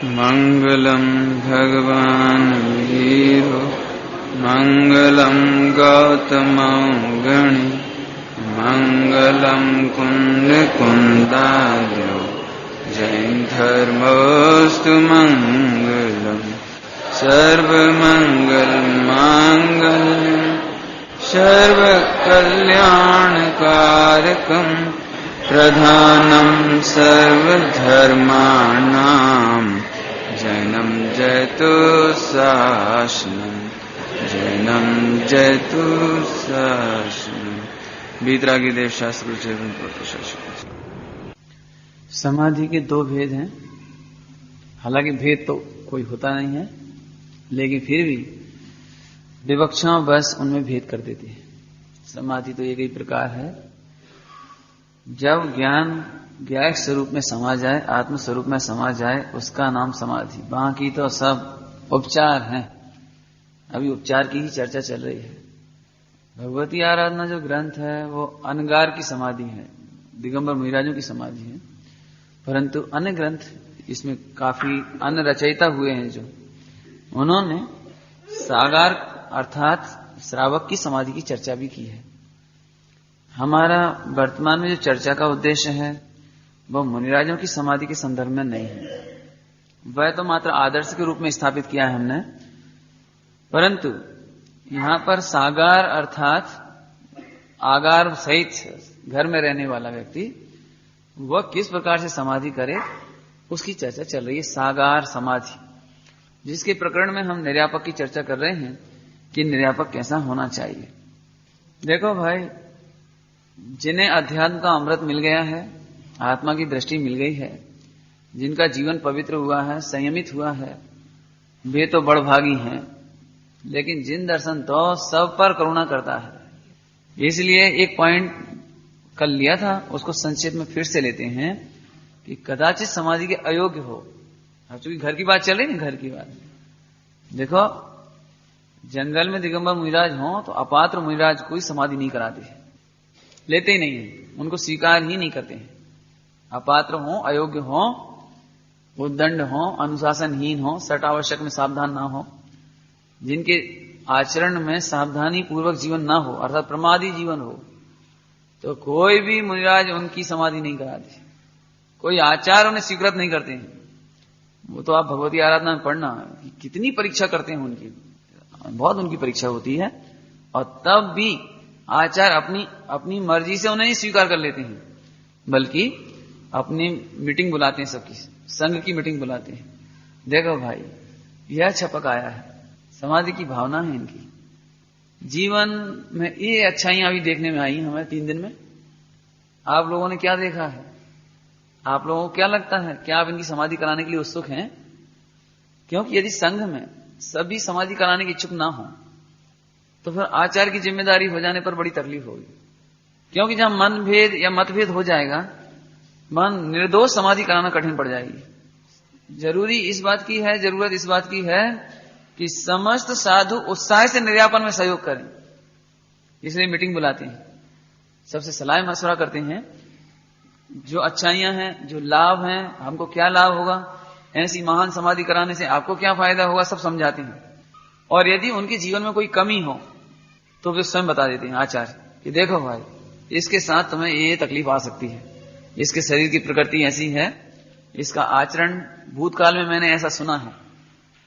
मंगलम भगवान वीरो मंगलम गौतमगणि मंगलम कुंद कुंदार्यो जैन धर्मोस्तु मंगलम सर्वमंगल मांगल्यम सर्वकल्याणकारकम प्रधानम सर्वधर्माणां जैनम जयतु शासनम जैनम जयतु शासनम। वीतरागी देव शास्त्र समाधि के दो भेद हैं। हालांकि भेद तो कोई होता नहीं है, लेकिन फिर भी विवक्षाओं बस उनमें भेद कर देती है। समाधि तो एक ही प्रकार है, जब ज्ञान ज्ञायक स्वरूप में समा जाए, आत्म स्वरूप में समा जाए, उसका नाम समाधि। बाकी तो सब उपचार हैं। अभी उपचार की ही चर्चा चल रही है। भगवती आराधना जो ग्रंथ है वो अनगार की समाधि है, दिगंबर मुनिराजों की समाधि है। परंतु अन्य ग्रंथ, इसमें काफी अन्य रचयिता हुए हैं जो उन्होंने सागार अर्थात श्रावक की समाधि की चर्चा भी की है। हमारा वर्तमान में जो चर्चा का उद्देश्य है वह मुनिराजों की समाधि के संदर्भ में नहीं है। वह तो मात्र आदर्श के रूप में स्थापित किया है हमने, परंतु यहां पर सागार अर्थात आगार सहित घर में रहने वाला व्यक्ति वह किस प्रकार से समाधि करे उसकी चर्चा चल रही है। सागार समाधि, जिसके प्रकरण में हम निर्यापक की चर्चा कर रहे हैं कि निर्यापक कैसा होना चाहिए। देखो भाई, जिन्हें अध्यात्म का अमृत मिल गया है, आत्मा की दृष्टि मिल गई है, जिनका जीवन पवित्र हुआ है, संयमित हुआ है, वे तो बड़भागी हैं। लेकिन जिन दर्शन तो सब पर करुणा करता है। इसलिए एक पॉइंट कल लिया था, उसको संक्षेप में फिर से लेते हैं कि कदाचित समाधि के अयोग्य हो। अब चूंकि घर की बात चल रही है, घर की बात, देखो जंगल में दिगंबर मुनिराज हो तो अपात्र मुनिराज कोई समाधि नहीं कराते हैं, लेते ही नहीं है, उनको स्वीकार ही नहीं करते हैं। अपात्र हो, अयोग्य हो, उद्दंड हो, अनुशासनहीन हो, सटावश्यक में सावधान ना हो, जिनके आचरण में सावधानी पूर्वक जीवन ना हो अर्थात प्रमादी जीवन हो, तो कोई भी मुनिराज उनकी समाधि नहीं कराते। कोई आचार उन्हें स्वीकृत नहीं करते हैं। वो तो आप भगवती आराधना में पढ़ना कि कितनी परीक्षा करते हैं उनकी, बहुत उनकी परीक्षा होती है, और तब भी आचार अपनी मर्जी से उन्हें स्वीकार कर लेते हैं, बल्कि अपनी मीटिंग बुलाते हैं, सबकी संघ की मीटिंग बुलाते हैं। देखो भाई, यह छपक आया है, समाधि की भावना है इनकी। जीवन में ये अच्छाइयां अभी देखने में आई हमें 3 दिन में। आप लोगों ने क्या देखा है? आप लोगों को क्या लगता है? क्या आप इनकी समाधि कराने के लिए उत्सुक हैं? क्योंकि यदि संघ में सभी समाधि कराने के इच्छुक ना हो तो फिर आचार्य की जिम्मेदारी हो जाने पर बड़ी तकलीफ होगी। क्योंकि जहां मनभेद या मतभेद हो जाएगा, मन निर्दोष समाधि कराना कठिन पड़ जाएगी। जरूरत इस बात की है कि समस्त साधु उत्साह से निर्यापन में सहयोग करें। इसलिए मीटिंग बुलाते हैं, सबसे सलाह मशवरा करते हैं, जो अच्छाइयां हैं, जो लाभ हैं, हमको क्या लाभ होगा, ऐसी महान समाधि कराने से आपको क्या फायदा होगा, सब समझाते हैं। और यदि उनके जीवन में कोई कमी हो तो वे स्वयं बता देते हैं आचार्य कि देखो भाई, इसके साथ तुम्हें ये तकलीफ आ सकती है, इसके शरीर की प्रकृति ऐसी है, इसका आचरण भूतकाल में मैंने ऐसा सुना है,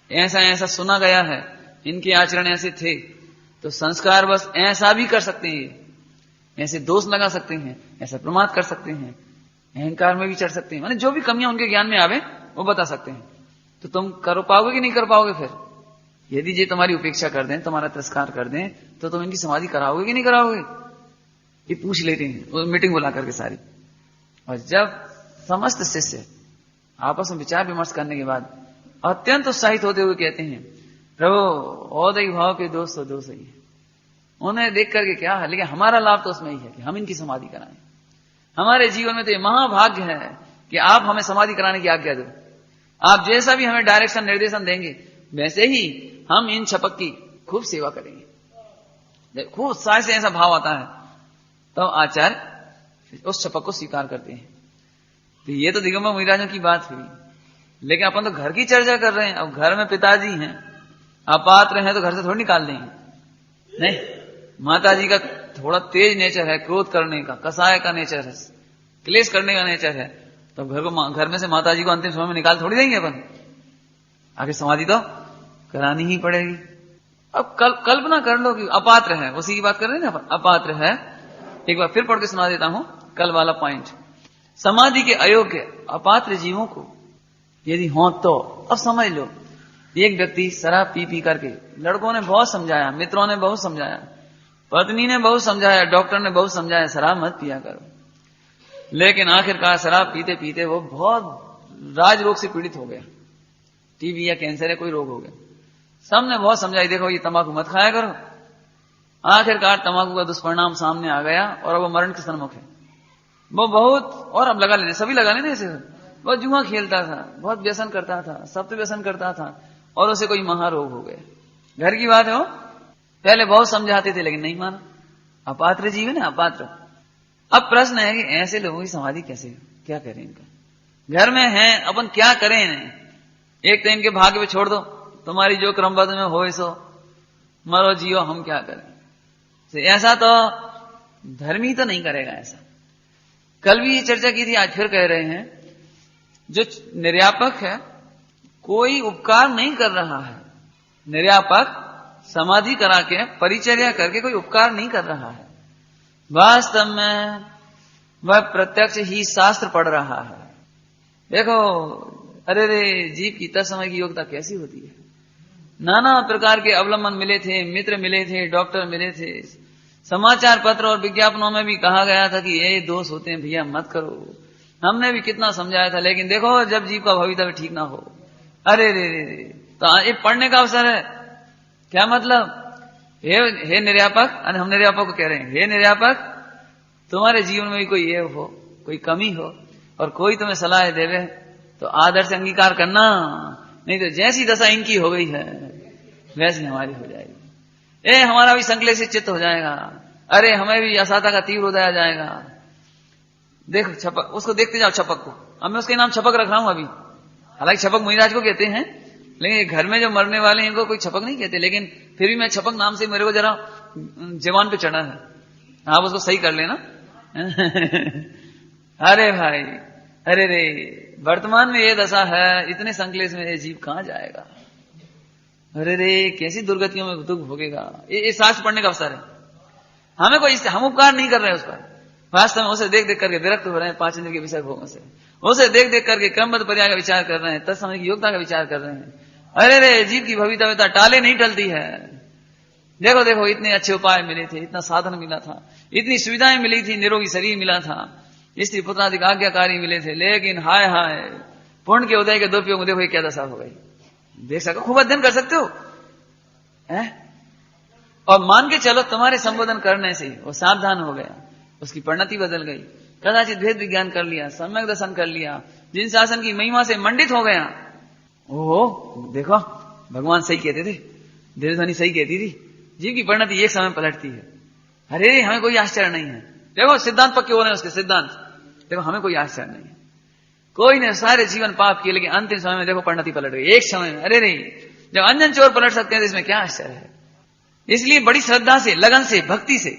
ऐसा सुना गया है, इनके आचरण ऐसे थे, तो संस्कार बस ऐसा भी कर सकते हैं, ऐसे दोष लगा सकते हैं, ऐसा प्रमाद कर सकते हैं, अहंकार में भी चढ़ सकते हैं, माने जो भी कमियां उनके ज्ञान में आवे वो बता सकते हैं। तो तुम कर पाओगे कि नहीं कर पाओगे? फिर यदि ये तुम्हारी उपेक्षा कर दें, तुम्हारा तिरस्कार कर दें, तो तुम इनकी समाधि कराओगे कि नहीं कराओगे? ये पूछ लेते हैं वो मीटिंग बुला करके सारी। और जब समस्त शिष्य आपस में विचार विमर्श करने के बाद अत्यंत उत्साहित होते हुए कहते हैं, प्रभु औदय भाव के दोष तो दोष ही है, उन्हें देख करके क्या है, लेकिन हमारा लाभ तो उसमें ही है कि हम इनकी समाधि कराएं। हमारे जीवन में तो ये महाभाग्य है कि आप हमें समाधि कराने की आज्ञा दो। आप जैसा भी हमें डायरेक्शन निर्देशन देंगे वैसे ही हम इन छपक की खूब सेवा करेंगे। खूब उत्साह से ऐसा भाव आता है तो आचार्य उस छपक को स्वीकार करते हैं। तो ये तो दिगंबर मुनिराजों की बात हुई। लेकिन अपन तो घर की चर्चा कर रहे हैं। अब घर में पिताजी हैं, अपात्र हैं, तो घर से थोड़ी निकाल देंगे। नहीं, माता जी का थोड़ा तेज नेचर है, क्रोध करने का, कसाय का नेचर है, क्लेश करने का नेचर है, तो घर में से माता जी को अंतिम समय में निकाल थोड़ी देंगे अपन। आगे समाधि तो करानी ही पड़ेगी। अब कल्पना कर लो कि अपात्र है, उसी की बात कर रहे हैं ना अपन, अपात्र है। एक बार फिर पढ़ के सुना देता हूं कल वाला पॉइंट। समाधि के अयोग्य अपात्र जीवों को यदि हो तो, अब समझ लो, एक व्यक्ति शराब पी पी करके, लड़कों ने बहुत समझाया, मित्रों ने बहुत समझाया, पत्नी ने बहुत समझाया, डॉक्टर ने बहुत समझाया, शराब मत पिया करो, लेकिन आखिरकार शराब पीते पीते वो बहुत राज रोग से पीड़ित हो गया, टीबी या कैंसर या कोई रोग हो गया। सबने बहुत समझाई, देखो ये तंबाकू मत खाया करो। आखिरकार तंबाकू का दुष्परिणाम सामने आ गया और अब वो मरण के सन्मुख है। वो बहुत, और अब लगा लेने, सभी लगा लेने, ऐसे बहुत जुआ खेलता था, बहुत व्यसन करता था, सब तो व्यसन करता था, और उसे कोई महारोग हो गया। घर की बात है, वो पहले बहुत समझाते थे लेकिन नहीं माना। अपात्र जीव है ना, अपात्र। अब प्रश्न है कि ऐसे लोगों की समाधि कैसे, क्या करें इनका? घर में है, अपन क्या करें इन्हें? एक तो इनके भाग्य पे छोड़ दो, तुम्हारी जो क्रमबद्ध में हो सो मरो जियो, हम क्या करें? ऐसा तो धर्मी तो नहीं करेगा ऐसा। कल भी ये चर्चा की थी, आज फिर कह रहे हैं, जो निर्यापक है कोई उपकार नहीं कर रहा है। निर्यापक समाधि करा के परिचर्या करके कोई उपकार नहीं कर रहा है, वास्तव में वह प्रत्यक्ष ही शास्त्र पढ़ रहा है। देखो, अरे रे, जीव की तत्समय की योग्यता कैसी होती है। नाना प्रकार के अवलंबन मिले थे, मित्र मिले थे, डॉक्टर मिले थे, समाचार पत्र और विज्ञापनों में भी कहा गया था कि ये दोष होते हैं भैया मत करो। हमने भी कितना समझाया था, लेकिन देखो जब जीव का भवितव्य ठीक ना हो, अरे रे रे रे, तो ये पढ़ने का अवसर है। क्या मतलब? हे निर्यापक, हम निर्यापक को कह रहे हैं, हे निर्यापक, तुम्हारे जीवन में भी कोई ये हो, कोई कमी हो, और कोई तुम्हें सलाह देवे तो आदर से अंगीकार करना, नहीं तो जैसी दशा इनकी हो गई है वैसी हमारी हो जाएगी। हमारा भी संक्लेशित चित्त हो जाएगा, अरे हमें भी असाता का तीव्र उदय आ जाएगा। देखो छपक, उसको देखते जाओ छपक को। अब मैं उसके नाम छपक रख रहा हूं अभी, हालांकि छपक मुनिराज को कहते हैं, लेकिन घर में जो मरने वाले हैं इनको कोई छपक नहीं कहते, लेकिन फिर भी मैं छपक नाम से मेरे को जरा जवान पे चढ़ा है, आप उसको सही कर लेना। अरे भाई, अरे रे, वर्तमान में ये दशा है, इतने संकलेश में ये जीव कहां जाएगा? अरे रे, कैसी दुर्गतियों में दुख भोगेगा। ये शास्त्र पढ़ने का अवसर है। हमें कोई, हम उपकार नहीं कर रहे हैं उस पर, वास्तव में उसे देख देख करके विरक्त हो रहे हैं, 5 इंद्रिय के विषय भोगों से। उसे देख देख करके क्रमबद्ध पर्याय का विचार कर रहे हैं, तत्समय की योग्यता का विचार कर रहे हैं। अरे रे, जीव की भवितव्यता टाले नहीं टलती है। देखो देखो, इतने अच्छे उपाय मिले थे, इतना साधन मिला था, इतनी सुविधाएं मिली थी, निरोगी शरीर मिला था, स्त्री पुत्रादिक आज्ञाकारी मिले थे, लेकिन हाय हाय, पुण्य के उदय के दुरुपयोग में देखो ये क्या दशा हो गई। देख सको, खूब अध्ययन कर सकते हो है? और मान के चलो तुम्हारे संबोधन करने से वो सावधान हो गया, उसकी परिणति बदल गई, कदाचित भेद विज्ञान कर लिया, सम्यक दर्शन कर लिया, जिन शासन की महिमा से मंडित हो गया। ओहो, देखो भगवान सही कहते थे, धीरध्वनि सही कहती थी, जीव की परिणति एक समय पलटती है। अरे हमें कोई आश्चर्य नहीं है। देखो सिद्धांत पक्के हो रहे हैं उसके, सिद्धांत देखो, हमें कोई आश्चर्य नहीं है। कोई ने सारे जीवन पाप किए, लेकिन अंतिम समय में देखो परिणति पलट गई एक समय में। अरे नहीं, जब अंजन चोर पलट सकते हैं तो इसमें क्या आश्चर्य है? इसलिए बड़ी श्रद्धा से, लगन से, भक्ति से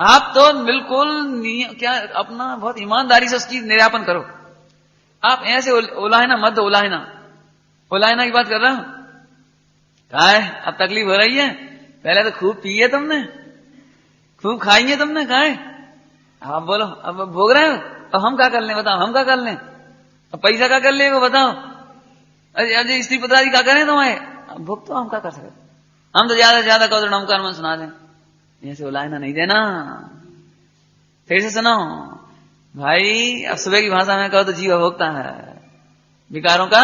आप तो बिल्कुल क्या अपना बहुत ईमानदारी से उसकी निर्यापन करो। आप ऐसे उलाहना मत दो, उलाहना की बात कर रहा हूं। कहा है अब तकलीफ हो रही है, पहले तो खूब पी है तुमने, खूब खाई है तुमने, कहा है आप बोलो अब भोग रहे हो, अब हम क्या कर लें बताओ, हम क्या कर लें? अब पैसा क्या कर ले वो बताओ? अरे स्त्री पुत्रादि क्या करें तुम्हारे? अब भोग तो हम क्या कर सकते, हम तो ज्यादा से ज्यादा कहो तो नमकार मन सुना दें, ऐसे उलाहना नहीं देना। फिर से सुनो भाई, अब सुबह की भाषा में कहो तो जीव अभोक्ता है, विकारों का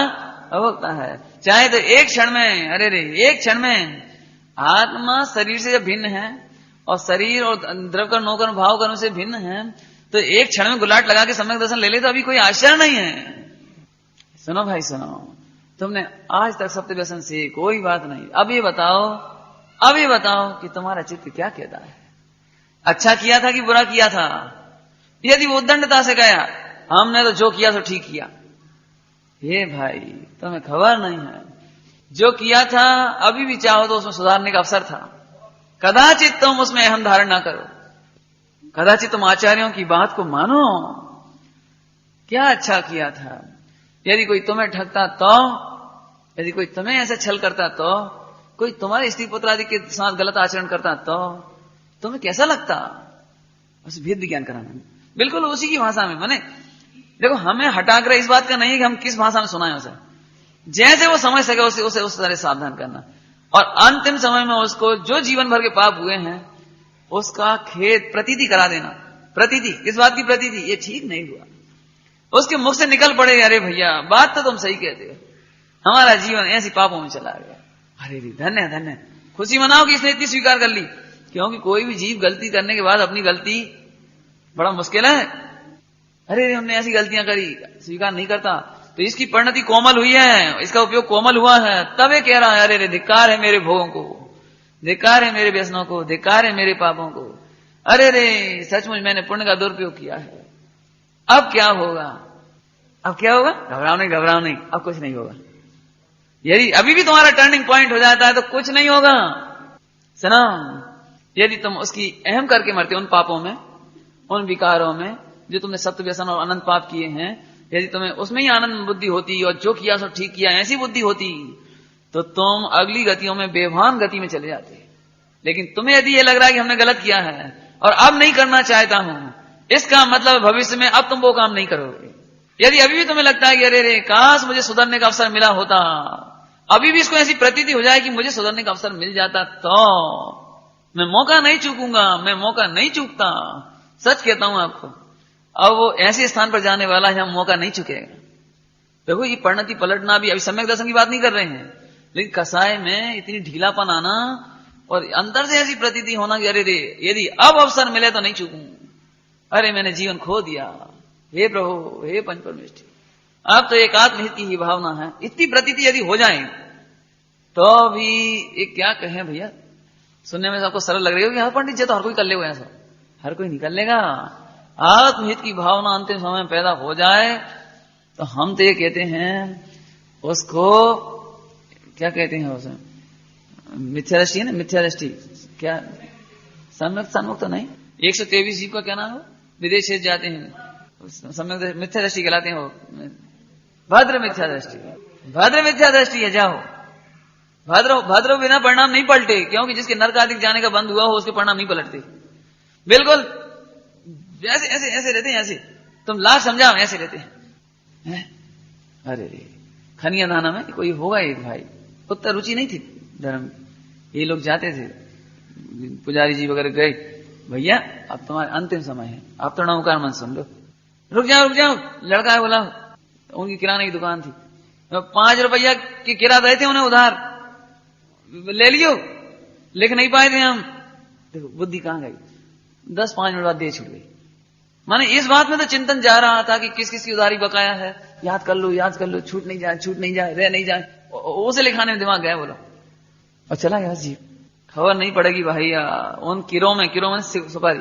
अभोक्ता है। चाहे तो एक क्षण में, अरे रे एक क्षण में आत्मा शरीर से जब भिन्न है और शरीर और द्रव कर्म नौ कर्म भाव कर्म से भिन्न है, तो एक क्षण में गुलाट लगा के सम्यक दर्शन ले ले तो अभी कोई आश्चर्य नहीं है। सुनो भाई सुनो, तुमने आज तक सत्य व्यसन से कोई बात नहीं, अब ये बताओ कि तुम्हारा चित्त क्या कहता है? अच्छा किया था कि बुरा किया था? यदि वो उद्दंडता से गया, हमने तो जो किया तो ठीक किया, ये भाई तुम्हें खबर नहीं है, जो किया था अभी भी चाहो तो उसमें सुधारने का अवसर था। कदाचित तुम उसमें अहम धारण ना करो, कदाचित तुम आचार्यों की बात को मानो। क्या अच्छा किया था। यदि कोई तुम्हें ठगता तो, यदि कोई तुम्हें ऐसे छल करता तो, कोई तुम्हारे स्त्री पुत्र आदि के साथ गलत आचरण करता तो तुम्हें कैसा लगता। उसे भेद विज्ञान कराना बिल्कुल उसी की भाषा में। माने देखो, हमें हटाकर इस बात का नहीं है कि हम किस भाषा में सुनाएं उसे, जैसे वो समझ सके उसे उस तरह सावधान करना। और अंतिम समय में उसको जो जीवन भर के पाप हुए हैं उसका खेद प्रतीति करा देना। प्रतीति, किस बात की प्रतीति, ये ठीक नहीं हुआ। उसके मुख से निकल पड़े, अरे भैया बात तो तुम सही कहते हो, हमारा जीवन ऐसी पापों में चला गया। अरे धन्य धन्य, खुशी मनाओ कि इसने इतनी स्वीकार कर ली। क्योंकि कोई भी जीव गलती करने के बाद अपनी गलती बड़ा मुश्किल है। अरे हमने ऐसी गलतियां करी, स्वीकार नहीं करता, तो इसकी परिणति कोमल हुई है, इसका उपयोग कोमल हुआ है, तब ये कह रहा है अरे धिक्कार है मेरे भोगों को, धिक्कार है मेरे व्यसनों को, धिक्कार है मेरे पापों को। अरे रे सचमुच मैंने पुण्य का दुरुपयोग किया है। अब क्या होगा, अब क्या होगा, घबराओ नहीं, घबराओ नहीं, अब कुछ नहीं होगा। यदि अभी भी तुम्हारा टर्निंग पॉइंट हो जाता है तो कुछ नहीं होगा। सुनो, यदि तुम उसकी अहम करके मरते उन पापों में, उन विकारों में जो तुमने सत्य व्यसन और अनंत पाप किए हैं, यदि तुम्हें उसमें ही आनंद बुद्धि होती और जो किया सो ठीक किया ऐसी बुद्धि होती, तो तुम अगली गतियों में बेभान गति में चले जाते। लेकिन तुम्हें यदि ये लग रहा है कि हमने गलत किया है और अब नहीं करना चाहता हूं, इसका मतलब भविष्य में अब तुम वो काम नहीं करोगे। यदि अभी भी तुम्हें लगता है कि अरे रे काश मुझे सुधरने का अवसर मिला होता, अभी भी इसको ऐसी प्रतीति हो जाए कि मुझे सुधरने का अवसर मिल जाता, तो मैं मौका नहीं चूकूंगा, मैं मौका नहीं चूकता। सच कहता हूं आपको, अब वो ऐसे स्थान पर जाने वाला है जहां मौका नहीं चुकेगा। देखो, ये परिणति पलटना भी, अभी सम्यक दर्शन की बात नहीं कर रहे हैं, लेकिन कसाय में इतनी ढीलापन आना और अंदर से ऐसी प्रतीति होना कि अरे रे यदि अब अवसर मिले तो नहीं चूकूं, अरे मैंने जीवन खो दिया, हे प्रभु, हे पंच परमेष्ठी। अब तो एक आत्महित की ही भावना है। इतनी प्रतीति यदि हो जाए तो भी एक क्या कहें भैया, सुनने में सबको सरल लग रही होगी, हर पंडित जी तो हर कोई कर लेगा, ऐसा हर कोई निकल लेगा। आत्महित की भावना अंतिम समय में पैदा हो जाए तो हम तो ये कहते हैं उसको, क्या कहते हैं उसे, मिथ्या दृष्टि है ना, मिथ्या दृष्टि, क्या सम्यक सन्मुख तो नहीं, 123 जीव का क्या नाम है, विदेश से जाते हैं, सम्यक मिथ्या दृष्टि कहलाते हैं वो, भद्र मिथ्या दृष्टि, भद्र मिथ्या दृष्टि है। जाओ भद्र बिना परिणाम नहीं पलटे, क्योंकि जिसके नरक आदि जाने का बंद हुआ हो उसके परिणाम नहीं पलटते। बिल्कुल ऐसे ऐसे ऐसे रहते हैं, ऐसे तुम लाख समझाओ ऐसे रहते हैं। अरे खनिया दाना में कोई होगा एक भाई, उतना रुचि नहीं थी धर्म, ये लोग जाते थे, पुजारी जी वगैरह गए, भैया अब तुम्हारे अंतिम समय है, अब तो नौकार मन सुन लो, रुक जाओ, लड़का है बोला, उनकी किराने की दुकान थी, 5 रुपया की किरा रहे थे, उन्हें उधार ले लियो, लिख नहीं पाए थे हम। देखो बुद्धि कहां गई, 10-5 मिनट बाद दे छूट गई। माने इस बात में तो चिंतन जा रहा था कि किस किस की उधारी बकाया है, याद कर लो, छूट नहीं जाए, रह नहीं जाए, उसे लिखाने में दिमाग गया बोला, और चला गया जीव। खबर नहीं पड़ेगी भाई, उन किरों में सुपारी,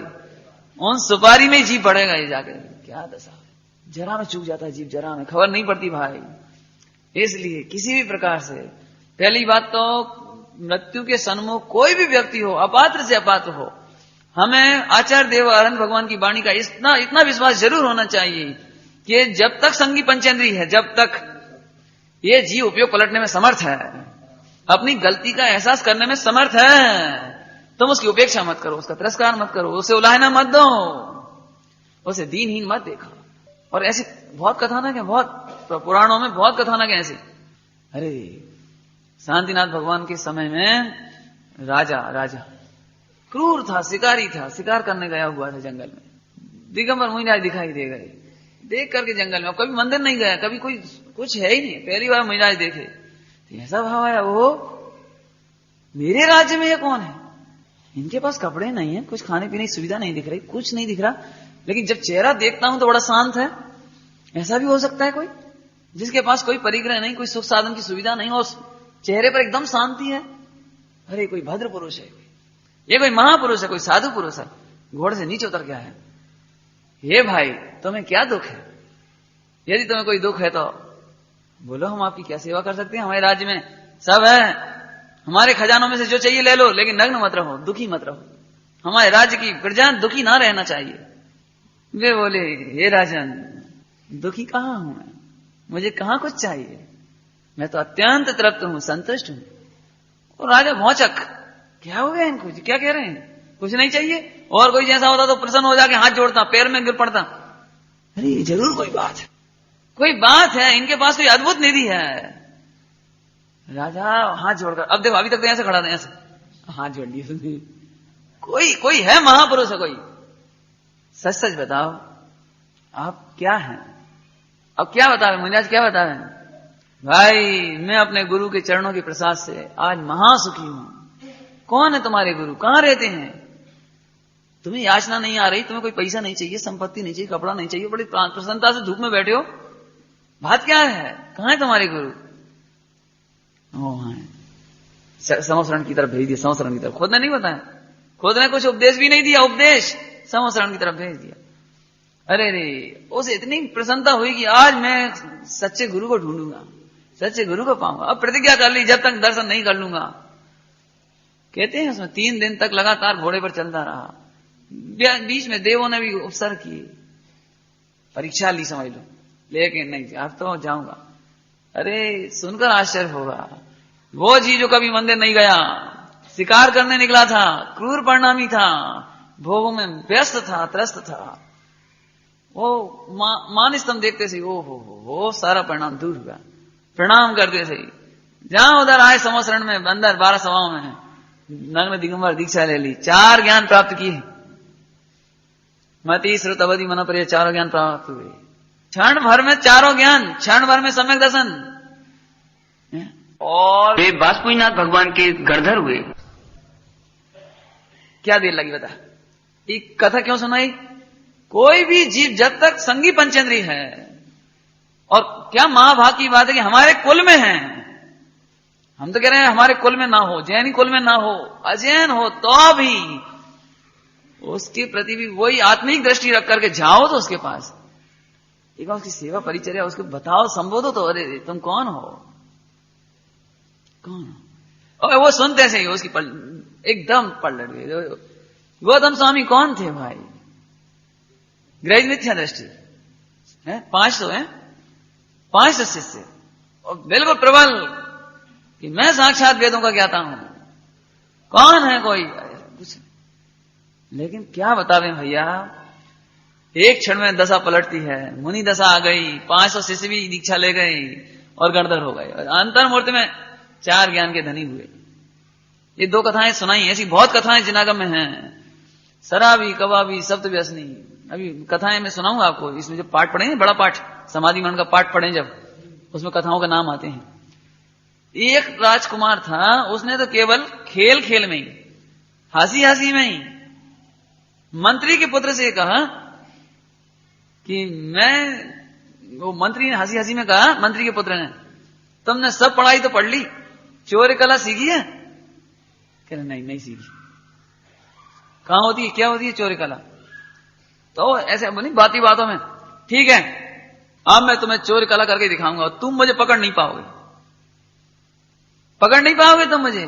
उन सुपारी में जीव पड़ेगा ये जाकर, क्या दशा, जरा में चूक जाता है जीव, जरा में खबर नहीं पड़ती भाई। इसलिए किसी भी प्रकार से पहली बात तो मृत्यु के सन्मुख कोई भी व्यक्ति हो, अपात्र से अपात्र हो, हमें आचार्य देवानंद भगवान की वाणी का इतना विश्वास जरूर होना चाहिए कि जब तक संगी पंचेंद्री है, जब तक ये जीव उपयोग पलटने में समर्थ है, अपनी गलती का एहसास करने में समर्थ है, तुम उसकी उपेक्षा मत करो, उसका तिरस्कार मत करो, उसे उलाहना मत दो, उसे दीनहीन मत देखो। और ऐसी बहुत कथानक है, बहुत पुराणों में बहुत कथानक है ऐसी। अरे शांतिनाथ भगवान के समय में राजा क्रूर था, शिकारी था, शिकार करने गया हुआ था जंगल में, दिगंबर मुनिराज दिखाई दे गए, देख करके जंगल में, कभी मंदिर नहीं गया, कभी कोई कुछ है ही नहीं, पहली बार मुनिराज देखे, तो ऐसा भाव आया, वो मेरे राज्य में ये कौन है, इनके पास कपड़े नहीं है, कुछ खाने पीने की सुविधा नहीं दिख रही, कुछ नहीं दिख रहा, लेकिन जब चेहरा देखता हूं तो बड़ा शांत है। ऐसा भी हो सकता है कोई जिसके पास कोई परिग्रह नहीं, कोई सुख साधन की सुविधा नहीं, और चेहरे पर एकदम शांति है, अरे कोई भद्र पुरुष है, ये कोई महापुरुष है, कोई साधु पुरुष है, घोड़े से नीचे उतर गया है। ये भाई तुम्हें क्या दुख है, यदि तुम्हें कोई दुख है तो बोलो हम आपकी क्या सेवा कर सकते हैं, हमारे राज्य में सब है, हमारे खजानों में से जो चाहिए ले लो, लेकिन नग्न मत रहो, दुखी मत रहो, हमारे राज्य की प्रजा दुखी ना रहना चाहिए। वे बोले हे राजन, दुखी कहां हूं मैं, मुझे कहां कुछ चाहिए, मैं तो अत्यंत तृप्त हूं, संतुष्ट हूं। और राजा भौचक, क्या हो गया इनको, क्या कह रहे हैं, कुछ नहीं चाहिए। और कोई जैसा होता तो प्रसन्न हो जाके हाथ जोड़ता, पैर में गिर पड़ता, अरे जरूर कोई बात है, कोई बात है, इनके पास कोई अद्भुत निधि है। राजा हाथ जोड़कर, अब देखो अभी तक तो ऐसे खड़ा था, ऐसे हाथ जोड़ लिए, कोई है, महापुरुष है कोई, सच सच बताओ आप क्या हैं। अब क्या बतावे मुझे, आज क्या बतावे भाई, मैं अपने गुरु के चरणों के प्रसाद से आज महासुखी हूं। कौन है तुम्हारे गुरु, कहां रहते हैं, तुम्हें याचना नहीं आ रही, तुम्हें कोई पैसा नहीं चाहिए, संपत्ति नहीं चाहिए, कपड़ा नहीं चाहिए, बड़ी प्रसन्नता से धूप में बैठे हो, बात क्या है, कहां है तुम्हारे गुरु। ओ हाँ, समोसरण की तरफ भेज दिया, समोसरण की तरफ, खुद ने नहीं बताया, खुद ने कुछ उपदेश भी नहीं दिया, उपदेश समोसरण की तरफ भेज दिया। अरे रे, उसे इतनी प्रसन्नता हुई कि आज मैं सच्चे गुरु को ढूंढूंगा, सच्चे गुरु को पाऊंगा। अब प्रतिज्ञा कर ली, जब तक दर्शन नहीं कर लूंगा। कहते हैं उसमें 3 दिन तक लगातार घोड़े पर चलता रहा, बीच में देवों ने भी उपसर किए, परीक्षा ली समझ लो, लेकिन नहीं, अब तो जाऊंगा। अरे सुनकर आश्चर्य होगा, वो जी जो कभी मंदिर नहीं गया, शिकार करने निकला था, क्रूर परिणामी था, भोगों में व्यस्त था, त्रस्त था, वो मान स्तंभ देखते से ओ हो सारा परिणाम दूर हुआ। प्रणाम करते से जहां उधर आए समोसरण में, अंदर 12 सभाओं में नग्न दिगंबर दीक्षा ले ली, 4 ज्ञान प्राप्त किए, मति श्रुत अवधि मन पर 4 ज्ञान प्राप्त हुए। क्षण भर में 4 ज्ञान, क्षण भर में सम्यक दर्शन। और वे बासुकीनाथ भगवान के गणधर हुए। क्या देर लगी बता, एक कथा क्यों सुनाई। कोई भी जीव जब तक संगी पंचेंद्री है, और क्या महाभाग की बात है कि हमारे कुल में है, हम तो कह रहे हैं हमारे कुल में ना हो, जैनी कुल में ना हो, अजैन हो, तो भी उसके प्रति भी वही आत्मिक दृष्टि रख करके जाओ तो उसके पास एक बार उसकी सेवा परिचर्या उसको बताओ, संबोधो तो, अरे तुम कौन हो, कौन हो। और वो सुनते से ही उसकी एकदम पलट गए। गौतम स्वामी कौन थे भाई, ग्रहित मिथ्या दृष्टि है, 500 है, 500 शिष्य, और बिल्कुल प्रबल कि मैं साक्षात वेदों का ज्ञाता हूं, कौन है कोई कुछ। लेकिन क्या बतावे भैया, एक क्षण में दशा पलटती है, मुनि दशा आ गई, 500 शिष्य भी दीक्षा ले गई और गणधर हो गए, और अंतर्मूर्ति में 4 ज्ञान के धनी हुए। ये 2 कथाएं सुनाई, ऐसी बहुत कथाएं जिनागम में हैं, शराबी, कबाबी, सप्तव्यसनी। अभी कथाएं मैं सुनाऊंगा आपको, इसमें जब पाठ पढ़ेंगे, बड़ा पाठ, समाधि मन का पाठ पढ़ें जब, उसमें कथाओं के नाम आते हैं। एक राजकुमार था, उसने तो केवल खेल खेल में ही, हंसी हंसी में ही मंत्री के पुत्र से कहा कि वो मंत्री ने हंसी हंसी में कहा, मंत्री के पुत्र ने, तुमने सब पढ़ाई तो पढ़ ली, चोर कला सीखी है। कह रहे नहीं सीखी। कहां होती है, क्या होती है चोर कला। तो ऐसे बोली बाती बातों में, ठीक है अब मैं तुम्हें चोर कला करके दिखाऊंगा, और तुम मुझे पकड़ नहीं पाओगे, पकड़ नहीं पाओगे तुम मुझे।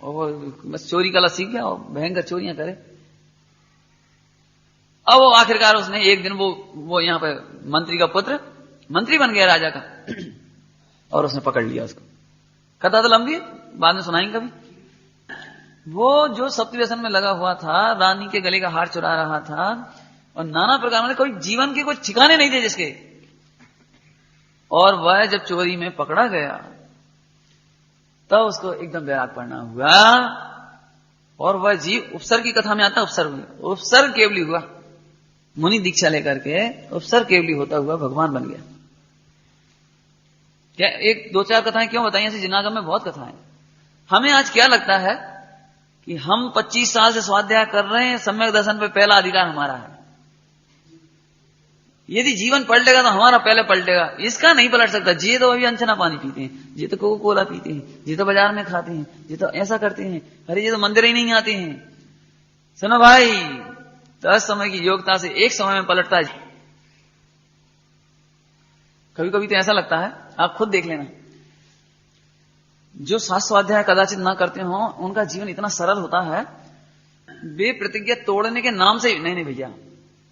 और बस चोरी कला सीख गया और भयंकर चोरियां करे। अब वो आखिरकार उसने एक दिन वो यहां पे मंत्री का पुत्र मंत्री बन गया राजा का, और उसने पकड़ लिया उसको। कथा तो लंबी है, बाद में सुनाएंगे कभी। वो जो सप्तव्यसन में लगा हुआ था, रानी के गले का हार चुरा रहा था, और नाना प्रकार में कोई जीवन के कुछ ठिकाने नहीं थे जिसके। और वह जब चोरी में पकड़ा गया तब उसको एकदम वैराग पड़ना हुआ, और वह जीव उपसर की कथा में आता, उपसर केवली हुआ, मुनि दीक्षा लेकर के उपसर केवली होता हुआ भगवान बन गया। क्या 1-2-4 कथाएं क्यों बताई, ऐसे जिनागम में बहुत कथाएं। हमें आज क्या लगता है कि हम 25 साल से स्वाध्याय कर रहे हैं, सम्यक दर्शन पे पहला अधिकार हमारा है। यदि जीवन पलटेगा तो हमारा पहले पलटेगा, इसका नहीं पलट सकता। ये तो अभी अनछना पानी पीते हैं, ये तो कोको कोला पीते हैं, ये तो बाजार में खाते हैं, ये तो ऐसा करते हैं, अरे ये तो मंदिर ही नहीं आते हैं। सुनो भाई, 10 समय की योग्यता से एक समय में पलटता है। कभी कभी तो ऐसा लगता है, आप खुद देख लेना, जो शास्त्र स्वाध्याय कदाचित ना करते हो उनका जीवन इतना सरल होता है, वे प्रतिज्ञा तोड़ने के नाम से नहीं भैया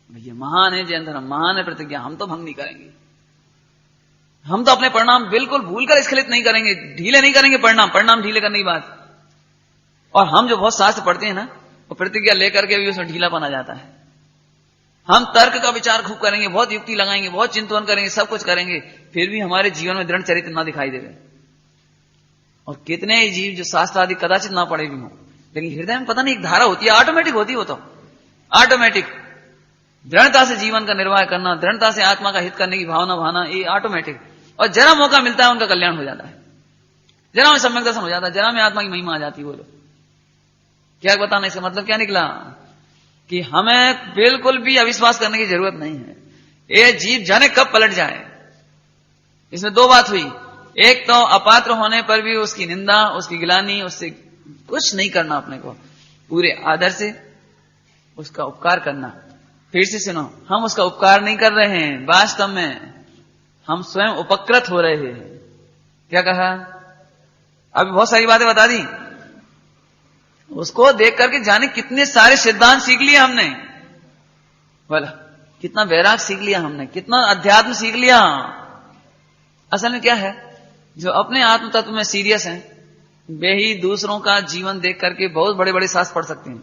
भैया महान है जैन धर्म, महान है प्रतिज्ञा, हम तो भंग नहीं करेंगे, हम तो अपने परिणाम बिल्कुल भूलकर स्खलित नहीं करेंगे, ढीले नहीं करेंगे परिणाम ढीले करने की बात। और हम जो बहुत शास्त्र पढ़ते हैं ना, वो प्रतिज्ञा लेकर के भी उसमें ढीलापन आ जाता है। हम तर्क का विचार खूब करेंगे, बहुत युक्ति लगाएंगे, बहुत चिंतन करेंगे, सब कुछ करेंगे, फिर भी हमारे जीवन में दृढ़ चरित्र ना दिखाई देवे। और कितने ही जीव जो शास्त्र आदि कदाचित ना पढ़े भी हों, लेकिन हृदय में पता नहीं एक धारा होती है, ऑटोमेटिक होती है, वो तो ऑटोमेटिक दृढ़ता से जीवन का निर्वाह करना, दृढ़ता से आत्मा का हित करने की भावना भाना, ये ऑटोमेटिक। और जरा मौका मिलता है उनका कल्याण हो जाता है, जरा में सम्यक दर्शन हो जाता है, जरा में आत्मा की महिमा आ जाती है। बोलो क्या बताना, इसका मतलब क्या निकला कि हमें बिल्कुल भी अविश्वास करने की जरूरत नहीं है। ये जीव जाने कब पलट जाए। इसमें दो बात हुई, एक तो अपात्र होने पर भी उसकी निंदा, उसकी गिलानी, उससे कुछ नहीं करना, अपने को पूरे आदर से उसका उपकार करना। फिर से सुनो, हम उसका उपकार नहीं कर रहे हैं, वास्तव में हम स्वयं उपकृत हो रहे हैं। क्या कहा, अभी बहुत सारी बातें बता दी, उसको देख करके जाने कितने सारे सिद्धांत सीख लिए हमने, बोला कितना वैराग सीख लिया हमने, कितना अध्यात्म सीख लिया। असल में क्या है, जो अपने आत्म तत्व में सीरियस हैं, वे ही दूसरों का जीवन देख करके बहुत बड़े बड़े शास्त्र पढ़ सकते हैं,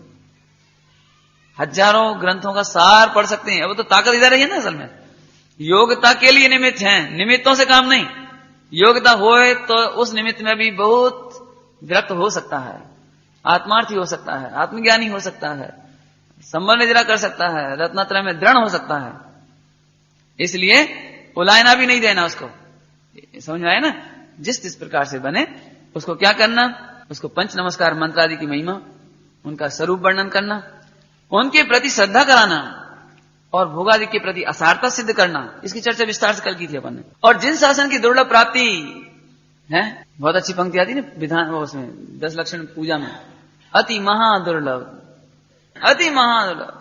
हजारों ग्रंथों का सार पढ़ सकते हैं। अब तो ताकत इधर ही है ना, असल में योग्यता के लिए निमित्त हैं, निमित्तों से काम नहीं। योग्यता होए तो उस निमित्त में भी बहुत विरक्त हो सकता है, आत्मार्थी हो सकता है, आत्मज्ञानी हो सकता है, संबल निद्रा कर सकता है, रत्नत्रय में दृढ़ हो सकता है। इसलिए उलायना भी नहीं देना उसको, समझ में आए ना। जिस प्रकार से बने उसको क्या करना, उसको पंच नमस्कार मंत्र आदि की महिमा, उनका स्वरूप वर्णन करना, उनके प्रति श्रद्धा कराना और भोगादि के प्रति असारता सिद्ध करना। इसकी चर्चा विस्तार से कल की थी अपन ने। और जिन शासन की दुर्लभ प्राप्ति है, बहुत अच्छी पंक्ति आती है ना विधान, वो उसमें 10 लक्षण पूजा में, अति महादुर्लभ, अति महादुर्लभ।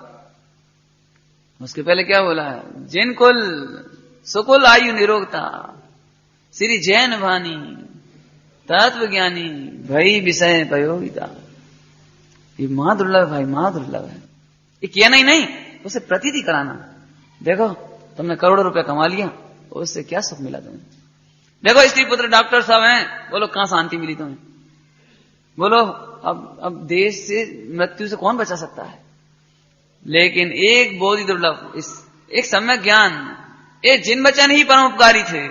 उसके पहले क्या बोला है, जिन कुल सुकुल आयु निरोगता, श्री जैन भानी तत्व ज्ञानी भई विषय पयोगिता। ये महादुर्लभ भाई, महादुर्लभ है। ये किया नहीं, उसे प्रतीति कराना। देखो तुमने करोड़ों रुपया कमा लिया, उससे क्या सुख मिला तुम्हें। देखो स्त्री पुत्र डॉक्टर साहब हैं, बोलो कहां शांति मिली तुम्हें। बोलो अब देश से मृत्यु से कौन बचा सकता है। लेकिन एक बोधि दुर्लभ, इस एक सम्यक ज्ञान, ये जिन वचन ही परम उपकारी थे।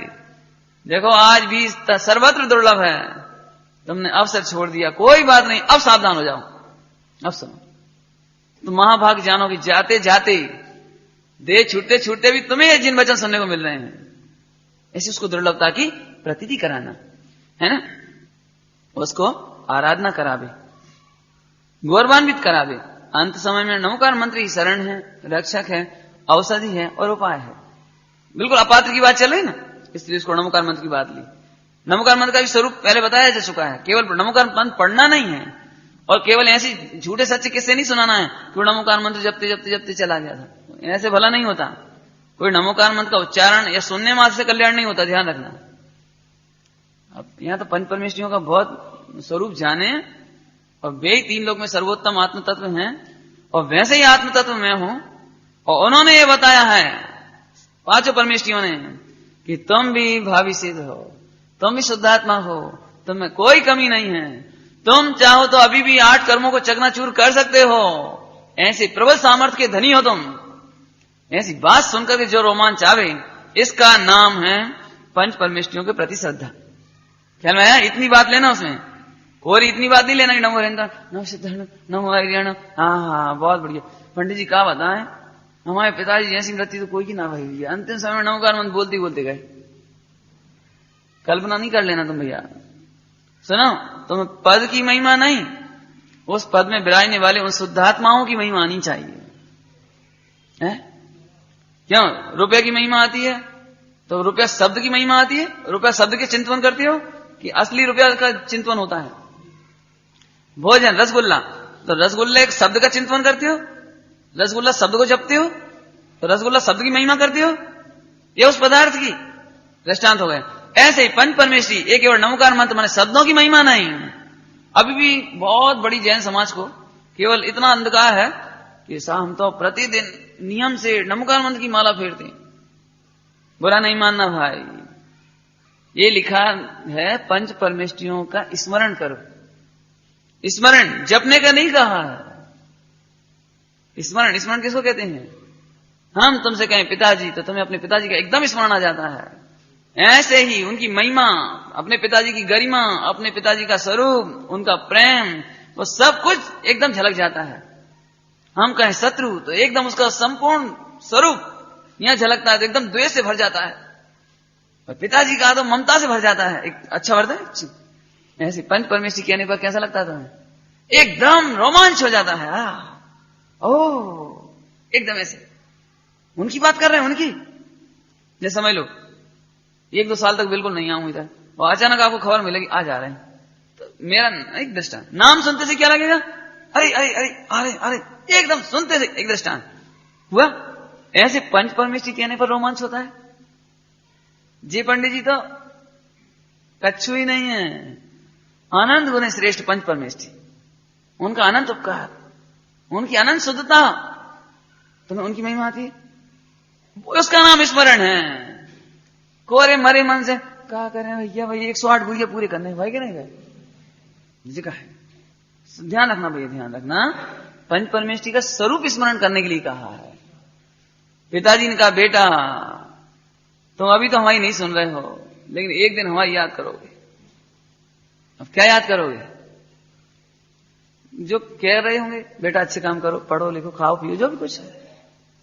देखो आज भी सर्वत्र दुर्लभ है। तुमने अवसर छोड़ दिया, कोई बात नहीं, अब सावधान हो जाओ। अब सुनो, तुम महाभाग जानो कि जाते जाते दे छूटते छूटते भी तुम्हें ये जिन वचन सुनने को मिल रहे हैं। ऐसे उसको दुर्लभता की प्रतीति कराना है ना, उसको आराधना करावे, गौरवान्वित करावे। अंत समय में नमोकार मंत्र ही शरण है, रक्षक है, औषधि है और उपाय है। बिल्कुल अपात्र की बात चल रही ना, इसलिए उसको नमोकार मंत्र की बात ली। नमोकार मंत्र का भी स्वरूप पहले बताया जा चुका है। केवल नमोकार मंत्र पढ़ना नहीं है और केवल ऐसी झूठे सच्चे किस्से नहीं सुनाना है कि नमोकार मंत्र जपते जपते जपते चला गया था। ऐसे भला नहीं होता। कोई नमोकार मंत्र का उच्चारण या सुनने मात्र से कल्याण नहीं होता, ध्यान रखना। अब यहां तो पंच परमेष्ठियों का बहुत स्वरूप जाने और वे ही 3 लोक में सर्वोत्तम आत्म तत्व हैं और वैसे ही आत्म तत्व मैं हूं। और उन्होंने ये बताया है 5 परमेष्ठियों ने कि तुम भी भावी सिद्ध हो, तुम भी शुद्धात्मा हो, तुम में कोई कमी नहीं है। तुम चाहो तो अभी भी 8 कर्मों को चकनाचूर कर सकते हो। ऐसे प्रबल सामर्थ्य के धनी हो तुम। ऐसी बात सुनकर के जो रोमांच आवे, इसका नाम है पंच परमेष्ठियों के प्रति श्रद्धा। ख्याल में आया? इतनी बात लेना उसमें, और इतनी बात नहीं लेना कि नमो हरिंद्र, नमो सिद्धार्थ, नमो हरियाणा। हाँ बहुत बढ़िया। पंडित जी क्या बताएं, हमारे पिताजी जैसी मृत्यु तो कोई की ना भाई, अंतिम समय में नमोकार मंत्र बोलते बोलते गए। कल्पना नहीं कर लेना तुम भैया। सुनो, तुम्हें पद की महिमा नहीं, उस पद में विराजने वाले उन शुद्धात्माओं की महिमा आनी चाहिए। है क्यों? रुपये की महिमा आती है तो रुपया शब्द की महिमा आती है। रुपया शब्द के चिंतन करते हो कि असली रुपया का चिंतन होता है। भोजन रसगुल्ला, तो रसगुल्ले एक शब्द का चिंतन करते हो, रसगुल्ला शब्द को जपते हो, तो रसगुल्ला शब्द की महिमा करते हो, ये उस पदार्थ की। दृष्टांत हो गए। ऐसे ही पंच परमेष्टि एक केवल नमोकार मंत्र माने शब्दों की महिमा नहीं। अभी भी बहुत बड़ी जैन समाज को केवल इतना अंधकार है कि साहब हम तो प्रतिदिन नियम से नमोकार मंत्र की माला फेरते हैं। बुरा नहीं मानना भाई, ये लिखा है पंच परमेष्टियों का स्मरण करो। स्मरण जपने का नहीं कहा है। स्मरण, स्मरण किसको कहते हैं? हम तुमसे कहें पिताजी तो तुम्हें अपने पिताजी का एकदम स्मरण आ जाता है। ऐसे ही उनकी महिमा, अपने पिताजी की गरिमा, अपने पिताजी का स्वरूप, उनका प्रेम, वो सब कुछ एकदम झलक जाता है। हम कहें शत्रु तो एकदम उसका संपूर्ण स्वरूप यहां झलकता है, तो एकदम द्वेष से भर जाता है। और पिताजी का तो ममता से भर जाता है। एक अच्छा वर्ड है। ऐसे पंच परमेष्टि कहने पर कैसा लगता था? एकदम रोमांच हो जाता है। ओ एकदम ऐसे उनकी बात कर रहे हैं, उनकी जैसे समझ लो 1-2 साल तक बिल्कुल नहीं आऊं इधर और अचानक आपको खबर मिलेगी आ जा रहे हैं, तो मेरा एक दृष्टांत नाम सुनते से क्या लगेगा? अरे अरे अरे अरे अरे एकदम सुनते से एक दृष्टांत हुआ। ऐसे पंच परमेष्टि कहने पर रोमांच होता है। जी पंडित जी तो कच्छु ही नहीं है। आनंद गुने श्रेष्ठ पंच परमेष्टि, उनका अनंत उपकार, उनकी अनंत शुद्धता, तुम्हें उनकी महिमा आती है, उसका नाम स्मरण है। कोरे मरे मन से क्या करें भैया, भाई 108 गुड़िया पूरे करने भाई के नहीं गए जी का है। ध्यान रखना भैया, ध्यान रखना, पंच परमेष्टि का स्वरूप स्मरण करने के लिए कहा है। पिताजी ने कहा बेटा तुम अभी तो हमारी नहीं सुन रहे हो, लेकिन एक दिन हमारी याद करोगे। अब क्या याद करोगे? जो कह रहे होंगे बेटा अच्छे काम करो, पढ़ो लिखो, खाओ पियो, जो भी कुछ है।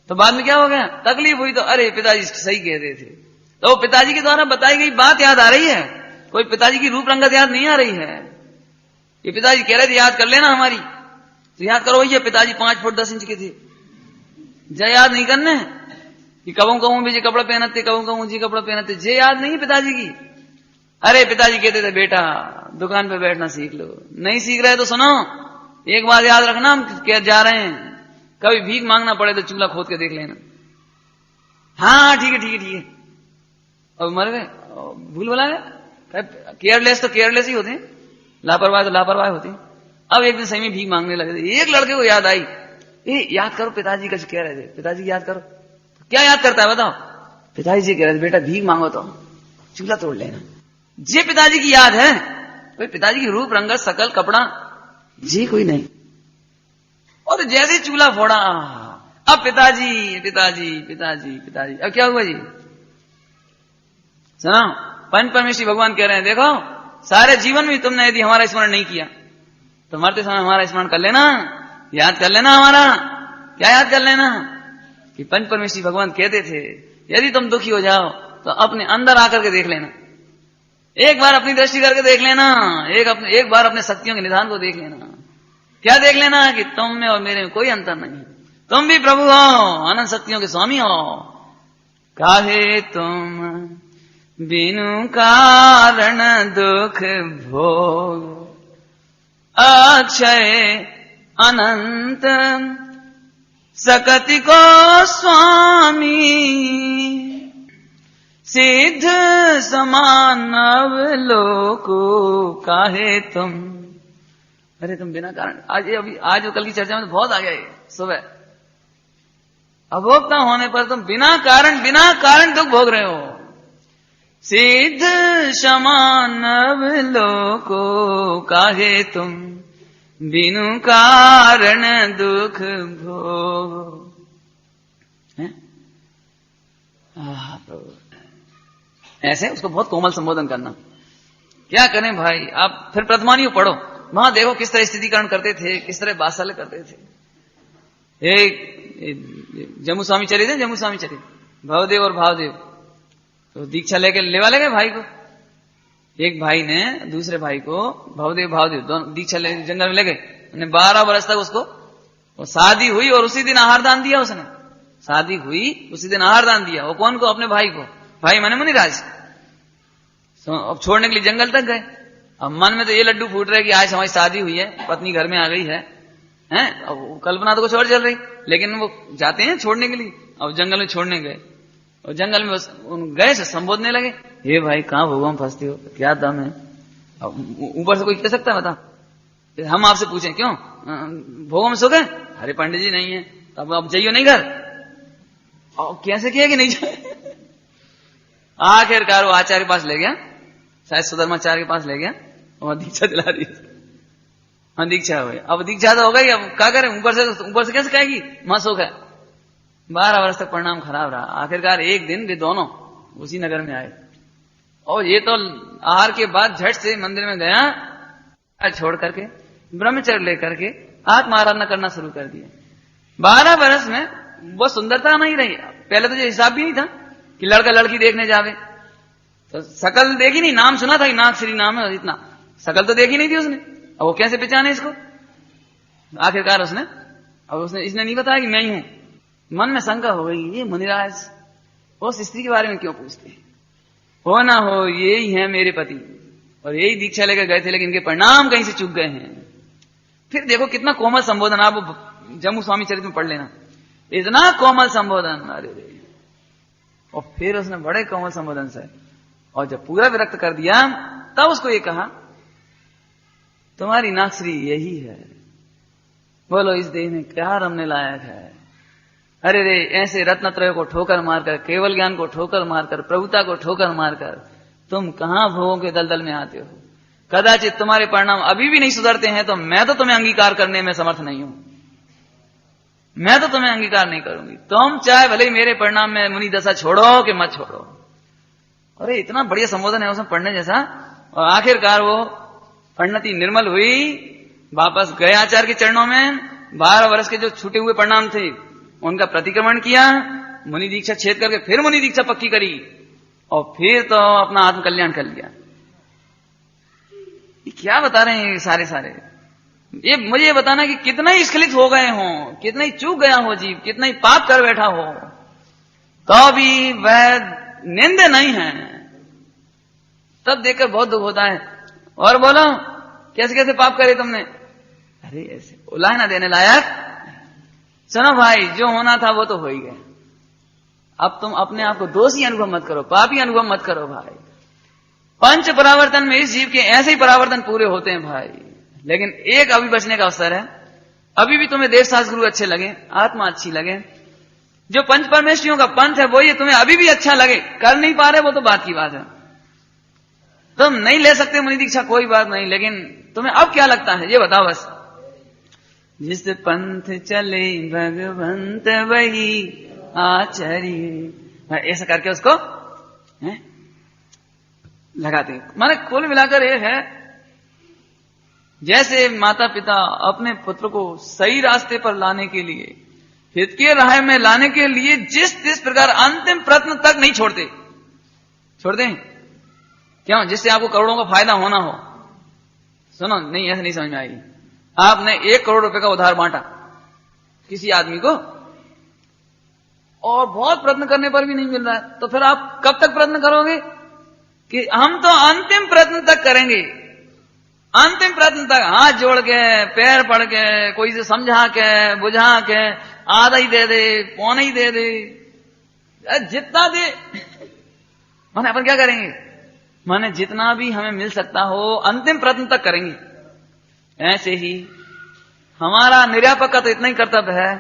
तो बाद में क्या हो गया? तकलीफ हुई तो अरे पिताजी सही कह रहे थे, तो पिताजी के द्वारा बताई गई बात याद आ रही है। कोई पिताजी की रूप रंगत याद नहीं आ रही है। ये पिताजी कह रहे थे याद कर लेना हमारी, तो याद करो भैया पिताजी 5 फुट 10 इंच के थे। जय याद नहीं करने कि कबों कहूं भी जी कपड़ा पहनते, कबों कहूं जी कपड़ा पहनते, जे याद नहीं पिताजी की। अरे पिताजी कहते थे बेटा दुकान पे बैठना सीख लो, नहीं सीख रहे तो सुनो एक बात याद रखना, हम क्या जा रहे हैं, कभी भीख मांगना पड़े तो चूल्हा खोद के देख लेना। हाँ ठीक है ठीक है ठीक है। अब मर गए, भूल भुला गए। केयरलेस तो केयरलेस ही होते हैं, लापरवाह तो लापरवाह होते हैं। अब एक दिन सही में भीख मांगने लगे। एक लड़के को याद आई, याद करो पिताजी का कह रहे थे, पिताजी की याद करो। क्या याद करता है बताओ? पिताजी जी कह रहे थे बेटा भीख मांगो तो चूल्हा तोड़ लेना। जे पिताजी की याद है, कोई पिताजी की रूप रंगत शकल कपड़ा जी कोई नहीं। और जैसे चूल्हा फोड़ा, अब पिताजी पिताजी पिताजी पिताजी। अब क्या हुआ जी? सुनो, पंच परमेष्टि भगवान कह रहे हैं देखो सारे जीवन में तुमने यदि हमारा स्मरण नहीं किया तो मरते समय हमारा स्मरण कर लेना, याद कर लेना। हमारा क्या याद कर लेना? कि पंच परमेष्टि भगवान कहते थे यदि तुम दुखी हो जाओ तो अपने अंदर आकर के देख लेना, एक बार अपनी दृष्टि करके देख लेना, एक बार अपने शक्तियों के निधान को देख लेना। क्या देख लेना? कि तुम में और मेरे में कोई अंतर नहीं, तुम भी प्रभु हो, अनंत शक्तियों के स्वामी हो। काहे तुम बिनु कारण दुख भोग, अक्षय अनंत सकति को स्वामी, सिद्ध समानव लोको काहे तुम। अरे तुम बिना कारण, आज कल की चर्चा में तो बहुत आ गया ये सुबह, अभोक्ता होने पर तुम बिना कारण दुख भोग रहे हो। सिद्ध समानव लोको काहे तुम बिनु कारण दुख भोग। ऐसे उसको बहुत कोमल संबोधन करना। क्या करें भाई, आप फिर प्रथमानियों पढ़ो, वहां देखो किस तरह स्थितिकरण करते थे, किस तरह बात्सल्य करते थे। एक जम्मू स्वामी चले थे, जम्मू स्वामी चले भवदेव और भावदेव, तो दीक्षा लेके लेवा लगे भाई को। एक भाई ने दूसरे भाई को, भवदेव भावदेव दोनों दीक्षा ले जंगल में ले गए। 12 वर्ष तक उसको, वो शादी हुई और उसी दिन आहार दान दिया उसने। शादी हुई उसी दिन आहार दान दिया। वो कौन को? अपने भाई को। भाई माने मुनिराज। अब छोड़ने के लिए जंगल तक गए। अब मन में तो ये लड्डू फूट रहे कि आज हमारी शादी हुई है, पत्नी घर में आ गई है, अब कल्पना तो कुछ और चल रही, लेकिन वो जाते हैं छोड़ने के लिए। अब जंगल में छोड़ने गए और जंगल में गए से संबोधने लगे, हे भाई कहाँ भोगों में फंसते हो, क्या दम है। अब ऊपर से कोई कह सकता है बता, हम आपसे पूछें क्यों भोगों में सो गए, अरे पंडित जी नहीं है, अब जाइयो नहीं घर। और कैसे किया कि नहीं जाए। आखिरकार वो आचार्य के पास ले गया, शायद सुधर्माचार्य के पास ले गया और दीक्षा दिला दी। हाँ दीक्षा हो गई, अब दीक्षा तो हो गई, अब क्या करें, ऊपर से कैसे कहेगी मां सो गए। 12 वर्ष तक परिणाम खराब रहा। आखिरकार एक दिन वे दोनों उसी नगर में आए और ये तो आहार के बाद झट से मंदिर में गया, छोड़ करके ब्रह्मचर्य लेकर के आत्माराधना करना शुरू कर दिया। 12 वर्ष में वो सुंदरता नहीं रही। पहले तो ये हिसाब भी नहीं था कि लड़का लड़की देखने जावे, तो शकल देखी नहीं, नाम सुना था कि नाग श्री नाम है, इतना शकल तो देखी नहीं थी उसने। अब वो कैसे पहचाने इसको। आखिरकार इसने नहीं बताया कि मैं ही हूं। मन में शंका हो गई, ये मुनिराज उस स्त्री के बारे में क्यों पूछते हैं, हो ना हो यही है मेरे पति, और यही दीक्षा लेकर गए थे, लेकिन इनके परिणाम कहीं से चूक गए हैं। फिर देखो कितना कोमल संबोधन, आप जम्मू स्वामी चरित्र में पढ़ लेना, इतना कोमल संबोधन, अरे। और फिर उसने बड़े कोमल संबोधन से, और जब पूरा विरक्त कर दिया तब उसको ये कहा, तुम्हारी नागश्री यही है, बोलो इस देह में क्या रमने लायक है। अरे रे, ऐसे रत्नत्रय को ठोकर मारकर, केवल ज्ञान को ठोकर मारकर, प्रभुता को ठोकर मारकर तुम कहां भोगों के दलदल में आते हो। कदाचित तुम्हारे परिणाम अभी भी नहीं सुधरते हैं तो मैं तो तुम्हें अंगीकार करने में समर्थ नहीं हूं, मैं तो तुम्हें अंगीकार नहीं करूंगी। तुम चाहे भले ही मेरे परिणाम में मुनि दशा छोड़ो कि मत छोड़ो। अरे इतना बढ़िया संबोधन है उसमें पढ़ने जैसा। और आखिरकार वो परिणति निर्मल हुई, वापस गए आचार्य के चरणों में। 12 वर्ष के जो छूटे हुए परिणाम थे उनका प्रतिक्रमण किया, मुनि दीक्षा छेद करके फिर मुनि दीक्षा पक्की करी, और फिर तो अपना आत्म कल्याण कर लिया। ये क्या बता रहे हैं सारे ये मुझे ये बताना कि कितना ही स्खलित हो गए हों, कितना ही चूक गया हो जीव, कितना ही पाप कर बैठा हो, तो भी वह निंद नहीं है। तब देखकर बहुत दुख होता है। और बोलो कैसे कैसे पाप करे तुमने, अरे ऐसे उलाहना देने लायक। सुनो भाई, जो होना था वो तो हो ही गया। अब तुम अपने आप को दोषी अनुभव मत करो, पापी अनुभव मत करो भाई। पंच परावर्तन में इस जीव के ऐसे ही परावर्तन पूरे होते हैं भाई, लेकिन एक अभी बचने का अवसर है। अभी भी तुम्हें देवशास्त्र गुरु अच्छे लगे, आत्मा अच्छी लगे, जो पंच परमेश्वरियों का पंथ है वो ये तुम्हें अभी भी अच्छा लगे, कर नहीं पा रहे वो तो बात की बात है। तुम नहीं ले सकते मुनि दीक्षा, कोई बात नहीं, लेकिन तुम्हें अब क्या लगता है ये बताओ बस। जिस पंथ चले भगवंत वही आचार्य, ऐसा करके उसको लगाते हैं। माने कुल मिलाकर ये है, जैसे माता पिता अपने पुत्र को सही रास्ते पर लाने के लिए, हित के राह में लाने के लिए जिस प्रकार अंतिम प्रयत्न तक नहीं छोड़ते हैं। क्यों? जिससे आपको करोड़ों का फायदा होना हो। सुनो, नहीं ऐसा नहीं समझ में आएगी। आपने 1 करोड़ रुपए का उधार बांटा किसी आदमी को, और बहुत प्रयत्न करने पर भी नहीं मिल रहा है, तो फिर आप कब तक प्रयत्न करोगे कि हम तो अंतिम प्रयत्न तक करेंगे, अंतिम प्रयत्न तक हाथ जोड़ के, पैर पड़ के, कोई से समझा के, बुझा के, आधा ही दे दे, पौना ही दे दे, जितना दे। माने अपन क्या करेंगे, माने जितना भी हमें मिल सकता हो अंतिम प्रयत्न तक करेंगे। ऐसे ही हमारा निर्यापक का तो इतना ही कर्तव्य है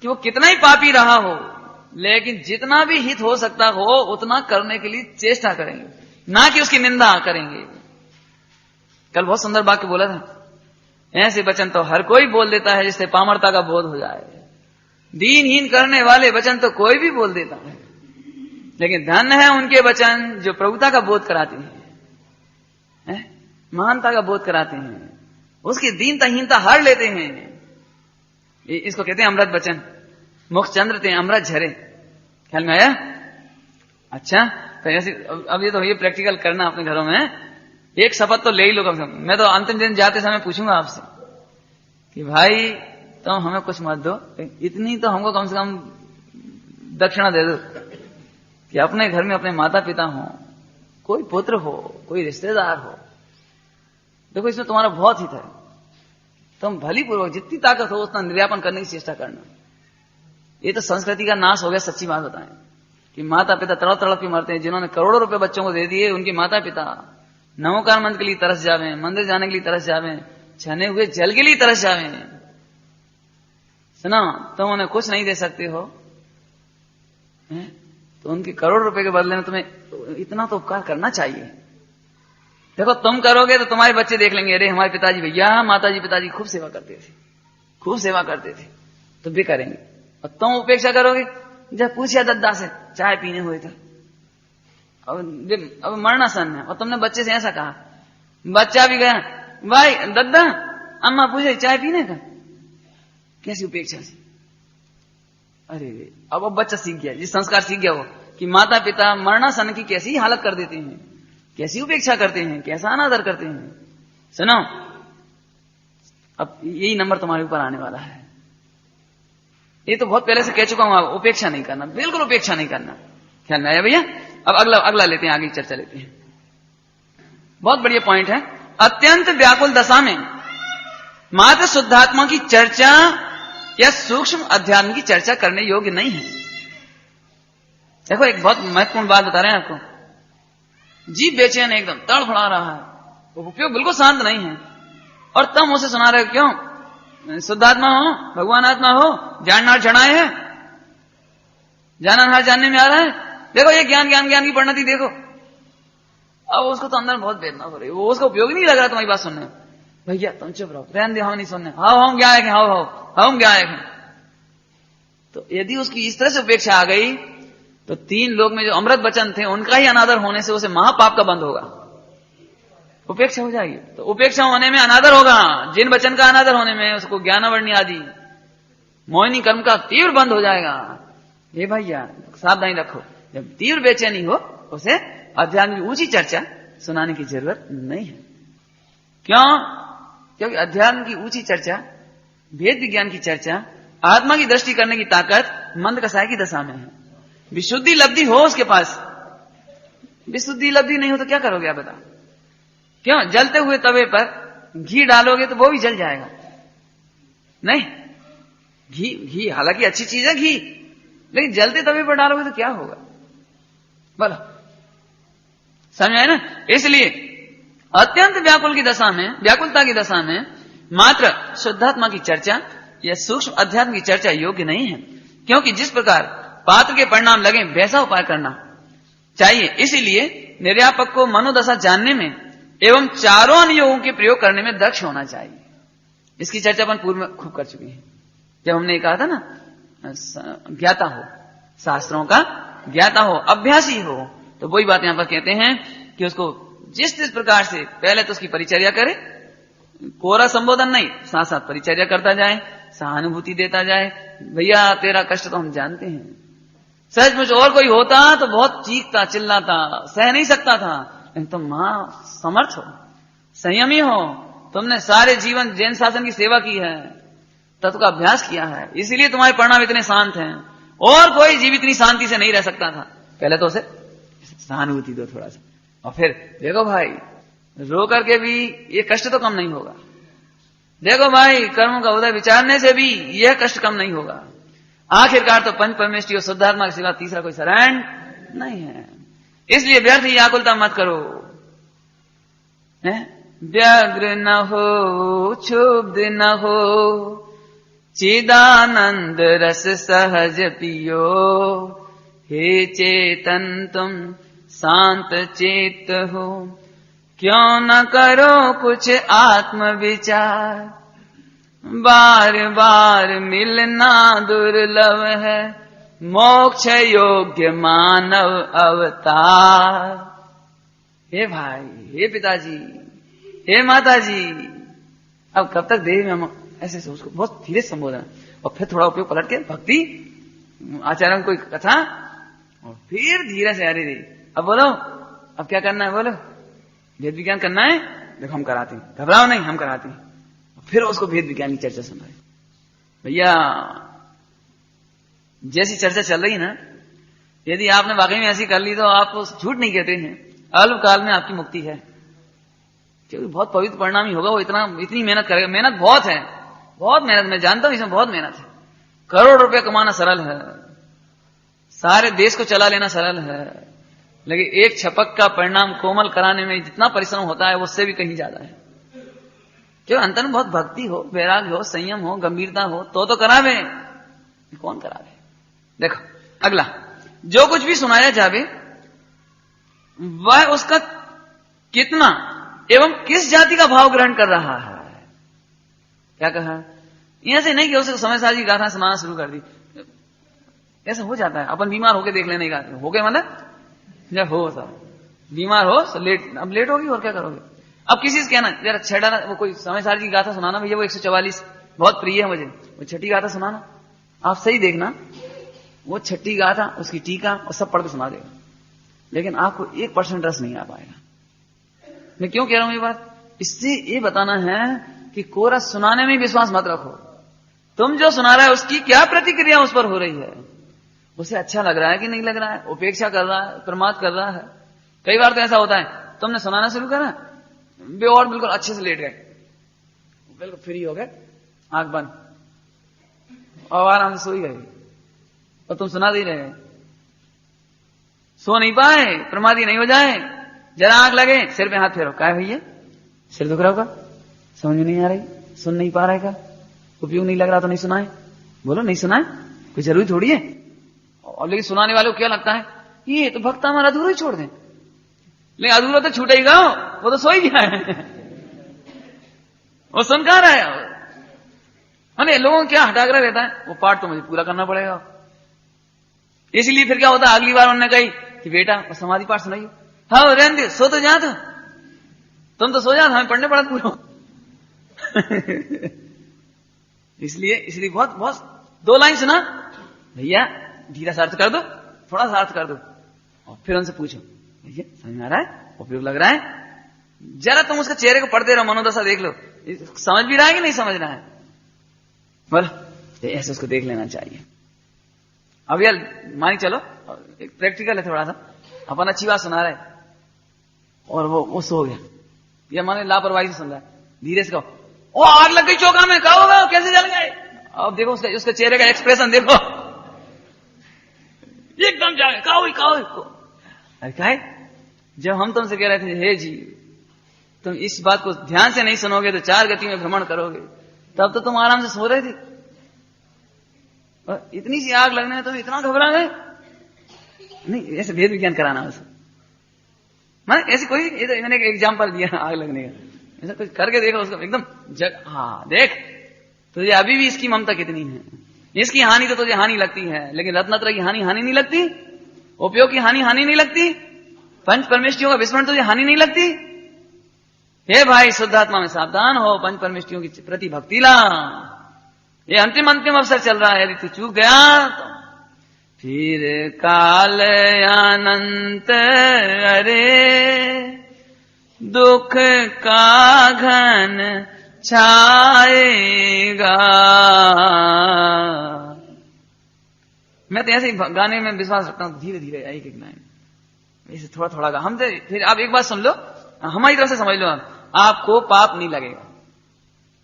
कि वो कितना ही पापी रहा हो, लेकिन जितना भी हित हो सकता हो उतना करने के लिए चेष्टा करेंगे, ना कि उसकी निंदा करेंगे। कल बहुत सुंदर वाक्य बोला था, ऐसे वचन तो हर कोई बोल देता है जिससे पामरता का बोध हो जाए। दीनहीन करने वाले वचन तो कोई भी बोल देता है, लेकिन धन्य है उनके वचन जो प्रभुता का बोध कराते हैं, महानता का बोध कराते हैं, उसकी दीनताहीनता हर लेते हैं। इसको कहते हैं अमृत वचन। मुख चंद्र थे अमृत झरे। ख्याल में आया? अच्छा, तो ऐसे अब ये तो ये प्रैक्टिकल करना अपने घरों में। एक शपथ तो ले ही लो कम से कम। मैं तो अंतिम दिन जाते समय पूछूंगा आपसे कि भाई तुम हमें कुछ मत दो, इतनी तो हमको कम से कम दक्षिणा दे दो कि अपने घर में अपने माता पिता हो, कोई पुत्र हो, कोई रिश्तेदार हो। देखो इसमें तुम्हारा बहुत हित है, तुम भली पूर्वक जितनी ताकत हो उतना निर्यापन करने की चेष्टा करना। ये तो संस्कृति का नाश हो गया, सच्ची बात बताएं। कि माता पिता तड़प तड़प के मरते हैं, जिन्होंने करोड़ों रुपए बच्चों को दे दिए, उनके माता पिता नमोकार मंत्र के लिए तरस जावे, मंदिर जाने के लिए तरस जावे, छने हुए जल के लिए तरस जावे। सुना, तुम उन्हें कुछ नहीं दे सकते हो, तो उनके करोड़ रुपए के बदले में तुम्हें इतना तो उपकार करना चाहिए। देखो, तुम करोगे तो तुम्हारे बच्चे देख लेंगे, अरे हमारे पिताजी भैया माताजी पिताजी खूब सेवा करते थे, खूब सेवा करते थे, तो भी करेंगे। और तुम उपेक्षा करोगे, जब पूछिया दद्दा से चाय पीने हुए थे, अब मरना सन है, और तुमने बच्चे से ऐसा कहा, बच्चा भी गया, भाई दद्दा अम्मा पूछे चाय पीने का, कैसी उपेक्षा से। अरे अब बच्चा सीख गया, जिस संस्कार सीख गया वो, कि माता पिता मरना सन की कैसी हालत कर देते हैं, कैसी उपेक्षा करते हैं, कैसा अनादर करते हैं। सुनो, अब यही नंबर तुम्हारे ऊपर आने वाला है। ये तो बहुत पहले से कह चुका हूं, उपेक्षा नहीं करना, बिल्कुल उपेक्षा नहीं करना। ख्याल में आया भैया? अब अगला लेते हैं, आगे चर्चा लेते हैं। बहुत बढ़िया पॉइंट है। अत्यंत व्याकुल दशा में मात्र शुद्धात्मा की चर्चा या सूक्ष्म अध्यात्म की चर्चा करने योग्य नहीं है। देखो, एक बहुत महत्वपूर्ण बात बता रहे हैं आपको। जीव बेचैन एकदम तड़फड़ा रहा है, वो उपयोग बिल्कुल शांत नहीं है, और तुम उसे सुना रहे हो, क्यों? शुद्धात्मा हो, भगवान आत्मा हो, जाननार चढ़ाए है, जाननार जानने में आ रहा है। देखो, ये ज्ञान ज्ञान ज्ञान की परिणति देखो। अब उसको तो अंदर बहुत वेदना हो रही है, वो उसको उपयोग नहीं लग रहा तुम्हारी बात सुनने। भैया तुम चुप रहो, रहने दे, हम नहीं सुनने, हम क्या है, हम क्या है। तो यदि उसकी इस तरह से उपेक्षा आ गई, तो 3 लोग में जो अमृत वचन थे, उनका ही अनादर होने से उसे महापाप का बंध होगा। उपेक्षा हो जाएगी, तो उपेक्षा होने में अनादर होगा, जिन वचन का अनादर होने में उसको ज्ञानावरणी आदि मोहिनी कर्म का तीव्र बंध हो जाएगा। ये भैया सावधानी रखो, जब तीव्र बेचैनी हो, उसे अध्यात्म की ऊंची चर्चा सुनाने की जरूरत नहीं है। क्यों? क्योंकि अध्यात्म की ऊंची चर्चा, वेद विज्ञान की चर्चा, आत्मा की दृष्टि करने की ताकत मंद कसाय की दशा में है। विशुद्धि लब्धि हो उसके पास, विशुद्धि लब्धि नहीं हो तो क्या करोगे आप बताओ? क्यों? जलते हुए तवे पर घी डालोगे तो वो भी जल जाएगा। नहीं, घी हालांकि अच्छी चीज है घी, लेकिन जलते तवे पर डालोगे तो क्या होगा बोलो? समझ आए ना? इसलिए अत्यंत व्याकुलता की दशा में मात्र शुद्धात्मा की चर्चा या सूक्ष्म अध्यात्म की चर्चा योग्य नहीं है, क्योंकि जिस प्रकार पात्र के परिणाम लगे वैसा उपाय करना चाहिए। इसीलिए निर्यापक को मनोदशा जानने में एवं चारों अनुयोगों के प्रयोग करने में दक्ष होना चाहिए। इसकी चर्चा अपन पूर्व में खूब कर चुके हैं, जब हमने कहा था ना, ज्ञाता हो, शास्त्रों का ज्ञाता हो, अभ्यासी हो। तो वही बात यहां पर कहते हैं कि उसको जिस प्रकार से पहले तो उसकी परिचर्या करे, कोरा संबोधन नहीं, साथ साथ परिचर्या करता जाए, सहानुभूति देता जाए। भैया तेरा कष्ट तो हम जानते हैं, सचमुच और कोई होता तो बहुत चीखता चिल्लाता, सह नहीं सकता था, लेकिन तुम मां समर्थ हो, संयमी हो, तुमने सारे जीवन जैन शासन की सेवा की है, तत्व का अभ्यास किया है, इसीलिए तुम्हारे परिणाम इतने शांत हैं। और कोई जीव इतनी शांति से नहीं रह सकता था। पहले तो उसे सहानुभूति दो थोड़ा सा, और फिर देखो भाई, रो करके भी ये कष्ट तो कम नहीं होगा। देखो भाई, कर्मों का उदय विचारने से भी यह कष्ट कम नहीं होगा। आखिरकार तो पंच परमेष्टि और शुद्धात्मा के सिवा तीसरा कोई शरण नहीं है। इसलिए व्यर्थ ही आकुलता मत करो। व्यग्र न हो, क्षुब्ध न हो, चिदानंद रस सहज पियो। हे चेतन तुम शांत चेत हो, क्यों न करो कुछ आत्म विचार। बार बार मिलना दुर्लभ है, मोक्ष योग्य मानव अवतार। हे भाई, हे पिताजी, हे माताजी, अब कब तक देह में हम ऐसे उसको बहुत धीरे संबोधन, और फिर थोड़ा उपयोग पलट के भक्ति आचार्यों की कोई कथा, और फिर धीरे से अरे रे अब बोलो, अब क्या करना है बोलो, वेद विज्ञान करना है, देखो हम कराते हैं, घबराओ नहीं, हम कराते हैं। फिर उसको भेद विज्ञान की चर्चा सुनाए। भैया जैसी चर्चा चल रही है ना, यदि आपने वाकई में ऐसी कर ली तो आप झूठ नहीं कहते हैं, अल्पकाल में आपकी मुक्ति है, क्योंकि बहुत पवित्र परिणाम ही होगा वो। इतनी मेहनत करेगा, मेहनत बहुत है, बहुत मेहनत, मैं जानता हूं इसमें बहुत मेहनत है। करोड़ रुपए कमाना सरल है, सारे देश को चला लेना सरल है, लेकिन एक छपक का परिणाम कोमल कराने में जितना परिश्रम होता है उससे भी कहीं ज्यादा है। क्यों? अंतर में बहुत भक्ति हो, वैराग्य हो, संयम हो, गंभीरता हो तो करावे, कौन करावे। देखो अगला, जो कुछ भी सुनाया जावे वह उसका कितना एवं किस जाति का भाव ग्रहण कर रहा है। क्या कहा? यहां से नहीं कि उसे समय सारी गाथा सुनाना शुरू कर दी। ऐसा हो जाता है, अपन बीमार होके देख लेने का हो गए, मतलब जब हो सब बीमार हो तो लेट, अब लेट होगी और क्या करोगे। अब किसी से कहना जरा छठा वो कोई समय सारी की गाथा सुनाना भैया, वो 144 बहुत प्रिय है मुझे, वो छठी गाथा सुनाना। आप सही देखना, वो छठी गाथा उसकी टीका और सब पढ़ के सुना देगा, लेकिन आपको 1% रस नहीं आ पाएगा। मैं क्यों कह रहा हूं ये बात? इससे ये बताना है कि कोरस सुनाने में विश्वास मत रखो। तुम जो सुना रहा है उसकी क्या प्रतिक्रिया उस पर हो रही है, उसे अच्छा लग रहा है कि नहीं लग रहा है, उपेक्षा कर रहा है, प्रमाद कर रहा है। कई बार तो ऐसा होता है, तुमने सुनाना शुरू करा और बिल्कुल अच्छे से लेट गए, बिल्कुल फ्री हो गए, आंख बंद और आराम से सो ही गए, और तुम सुना दे रहे, सो नहीं पाए, प्रमादी नहीं हो जाए, जरा आंख लगे, सिर पे हाथ फेरो, क्या है भैया सिर दुख रहा होगा, समझ में नहीं आ रही, सुन नहीं पा रहा है, उपयोग नहीं लग रहा तो नहीं सुनाए, बोलो नहीं सुनाए, कोई जरूरी थोड़ी है। और लेकिन सुनाने वाले को क्या लगता है, ये तो भक्त हमारा अधूरा ही छोड़ दें, लेकिन अधूरा तो छूटेगा, वो तो सो ही गया है, वो सुन कहा रहा है। अरे लोगों को क्या हटाकर रहता है, वो पाठ तो मुझे पूरा करना पड़ेगा। इसलिए फिर क्या होता है, अगली बार उन्होंने कही कि बेटा समाधि पाठ सुनाइए, हाँ रहने दे, सो तो जा, था तुम तो सो जा, हमें पढ़ने पड़ा पूरा। इसलिए बहुत बहुत 2 लाइन सुना भैया, धीरा सा अर्थ कर दो, थोड़ा सा अर्थ कर दो, और फिर उनसे पूछो भैया समझ में आ रहा है, उपयोग लग रहा है, जरा तुम उसके चेहरे को पढ़ते रहो, मनोदशा देख लो, समझ भी रहा है कि नहीं समझ रहा है, बोलो ऐसे उसको देख लेना चाहिए। अब यार मानी चलो एक प्रैक्टिकल है थोड़ा सा, अपन अच्छी बात सुना रहे और वो सो गया, या माने लापरवाही से सुन रहा है, धीरे से कहो ओ आग लग गई चौका में, क्या होगा, कैसे जल गए। अब देखो उसके चेहरे का एक्सप्रेशन देखो, एकदम जाए का हुई। अरे क्या है, जब हम तुमसे कह रहे थे हे जी तुम इस बात को ध्यान से नहीं सुनोगे तो 4 गति में भ्रमण करोगे, तब तो तुम आराम से सो रहे थे, और इतनी सी आग लगने में तुम इतना घबरा गए। नहीं ऐसे भेद विज्ञान कराना उसको, मैं ऐसी कोई मैंने एक एग्जाम्पल दिया आग लगने का, ऐसा कुछ करके देखो उसको एकदम हाँ देख तुझे अभी भी इसकी ममता कितनी है, इसकी हानि तो तुझे हानि लगती है, लेकिन रत्नत्र की हानि नहीं लगती, उपयोग की हानि नहीं लगती, पंच परमेष्टियों का विस्मरण तुझे हानि नहीं लगती। हे भाई शुद्धात्मा में सावधान हो, पंच परमेष्टियों की प्रति भक्ति ला, ये अंतिम अवसर चल रहा है, यदि तू चूक गया तो फिर काल अनंत अरे दुख का घन छाएगा। मैं तो ऐसे ही गाने में विश्वास रखता हूं, धीरे धीरे एक लाइन ऐसे थोड़ा थोड़ा गा, हम तो फिर आप एक बात सुन लो, हमारी तरफ से समझ लो, आपको पाप नहीं लगेगा।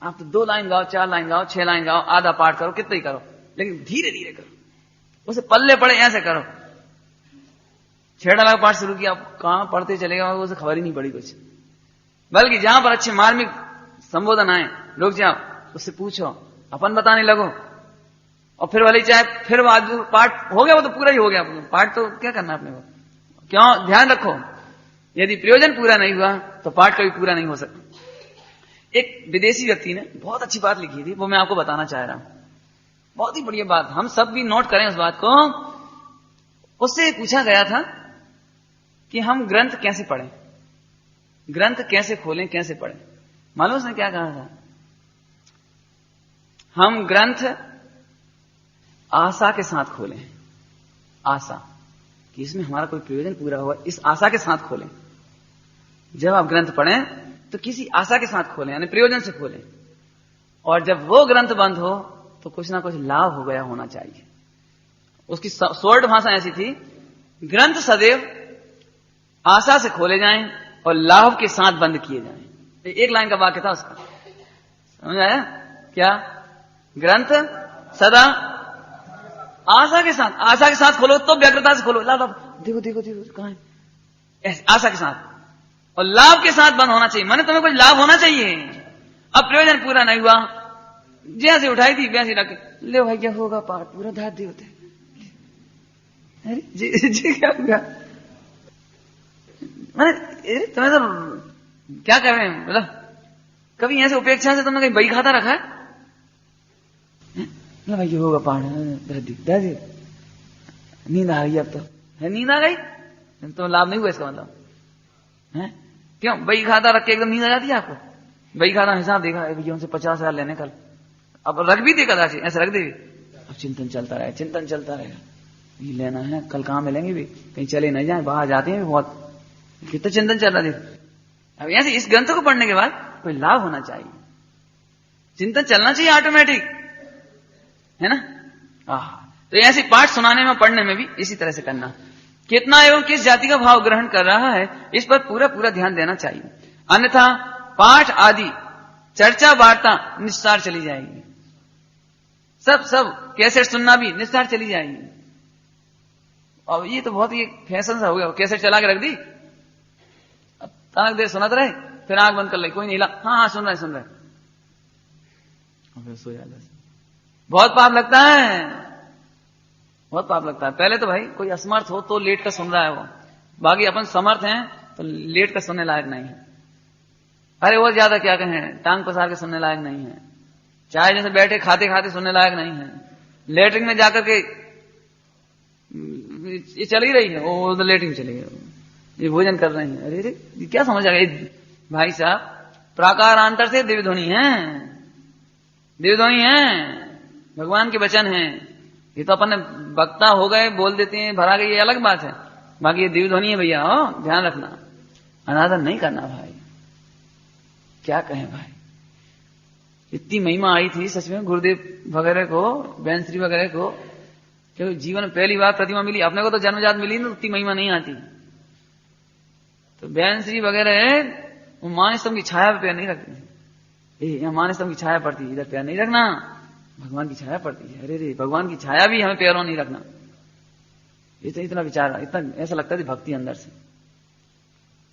आप तो 2 लाइन गाओ, 4 लाइन गाओ, 6 लाइन गाओ, आधा पाठ करो, कितना ही करो, लेकिन धीरे धीरे करो, उसे पल्ले पड़े ऐसे करो। 6 लाख पाठ शुरू किया, कहां पढ़ते चलेगा, उसे खबर ही नहीं पड़ी कुछ, बल्कि जहां पर अच्छे मार्मिक संबोधन आए लोग जाओ उससे पूछो, अपन बताने लगो, और फिर वाली चाहे फिर पाठ हो गया, वो तो पूरा ही हो गया, पाठ तो क्या करना अपने को, क्यों ध्यान रखो, यदि प्रयोजन पूरा नहीं हुआ तो पाठ कभी पूरा नहीं हो सकता। एक विदेशी व्यक्ति ने बहुत अच्छी बात लिखी थी, वो मैं आपको बताना चाह रहा हूं, बहुत ही बढ़िया बात, हम सब भी नोट करें उस बात को। उससे पूछा गया था कि हम ग्रंथ कैसे पढ़ें, ग्रंथ कैसे खोलें, कैसे पढ़ें। मालूम उसने क्या कहा था, हम ग्रंथ आशा के साथ खोलें, आशा कि इसमें हमारा कोई प्रयोजन पूरा हुआ, इस आशा के साथ खोलें। जब आप ग्रंथ पढ़ें तो किसी आशा के साथ खोलें, यानी प्रयोजन से खोलें, और जब वो ग्रंथ बंद हो तो कुछ ना कुछ लाभ हो गया होना चाहिए। उसकी शॉर्ट भाषा ऐसी थी, ग्रंथ सदैव आशा से खोले जाएं और लाभ के साथ बंद किए जाएं। एक लाइन का वाक्य था उसका, समझ आया क्या, ग्रंथ सदा आशा के साथ खोलो, तो व्यग्रता से खोलो। लाभ देखो देखो देखो कहां है, ऐसे आशा के साथ। और लाभ के साथ बंद होना चाहिए, माने तुम्हें कुछ लाभ होना चाहिए। अब प्रयोजन पूरा नहीं हुआ, जैसे उठाई थी वैसे रख ले भाई, क्या होगा पाठ पूरा धार दे होते। अरे जी क्या होगा, मैंने तुम्हें तो क्या कर रहे हैं, बोला कभी ऐसे उपेक्षा से तुमने कहीं बही खाता रखा है? भाई ये होगा पाठ दादी, नींद आ गई, अब तो है नींद आ गई तो लाभ नहीं हुआ इसका मतलब है। क्यों बही खाता रख के एकदम नींद आ जाती है आपको? बही खाता हिसाब देखा भैया उनसे 50,000 लेने कल, अब रख भी दे कदाच ऐसे रख देगी, अब चिंतन चलता रहेगा, ये लेना है कल कहां मिलेंगे भी, कहीं चले नहीं जाए, बाहर जाते हैं बहुत, कितना चिंतन चल रहा है। अब ऐसे इस ग्रंथ को पढ़ने के बाद कोई लाभ होना चाहिए, चिंतन चलना चाहिए ऑटोमेटिक, है ना। तो ऐसे पाठ सुनाने में पढ़ने में भी इसी तरह से करना, कितना एवं किस जाति का भाव ग्रहण कर रहा है इस पर पूरा पूरा ध्यान देना चाहिए, अन्यथा पाठ आदि चर्चा वार्ता निस्तार चली जाएगी, सब कैसेट सुनना भी निस्तार चली जाएगी। और ये तो बहुत ही फैशन सा हो गया, कैसेट चला के रख दी, अब तनक देर सुनत रहे, फिर आंख बंद कर ले, कोई नहीं हिला, हाँ सुन रहे और फिर सो जाता। बहुत पाप लगता है, बहुत पाप लगता है। पहले तो भाई कोई असमर्थ हो तो लेट कर सुन रहा है वो, बाकी अपन समर्थ हैं तो लेट कर सुनने लायक नहीं है। अरे वो ज्यादा क्या कहें, टांग पसार के सुनने लायक नहीं है, चाय जैसे बैठे खाते खाते सुनने लायक नहीं है, लेटरिन में जाकर के ये चल ही रही है, वो तो लेटरिन चली गई, ये भोजन कर रहे हैं, अरे ये क्या समझ आ गया भाई साहब, प्राकारांतर से दिव्यध्वनि है, भगवान के वचन हैं। ये तो अपन वक्ता हो गए, बोल देते हैं, भरा गए, ये अलग बात है, बाकी ये दिव्यध्वनि है भैया, हो ध्यान रखना, अनादर नहीं करना भाई। क्या कहें भाई, इतनी महिमा आई थी सच में गुरुदेव वगैरह को, बैंश्री वगैरह को, क्योंकि जीवन में पहली बार प्रतिमा मिली, अपने को तो जन्मजात मिली ना, उतनी महिमा नहीं आती। तो बैंश्री वगैरह वो मानस्तंभ की छाया पे पैर नहीं रखते, यहाँ मानस्तंभ की छाया पड़ती है, इधर पैर नहीं रखना, भगवान की छाया पड़ती है। अरे भगवान की छाया भी हमें पैरों नहीं रखना, ये तो इतना विचार, इतना ऐसा लगता है भक्ति अंदर से,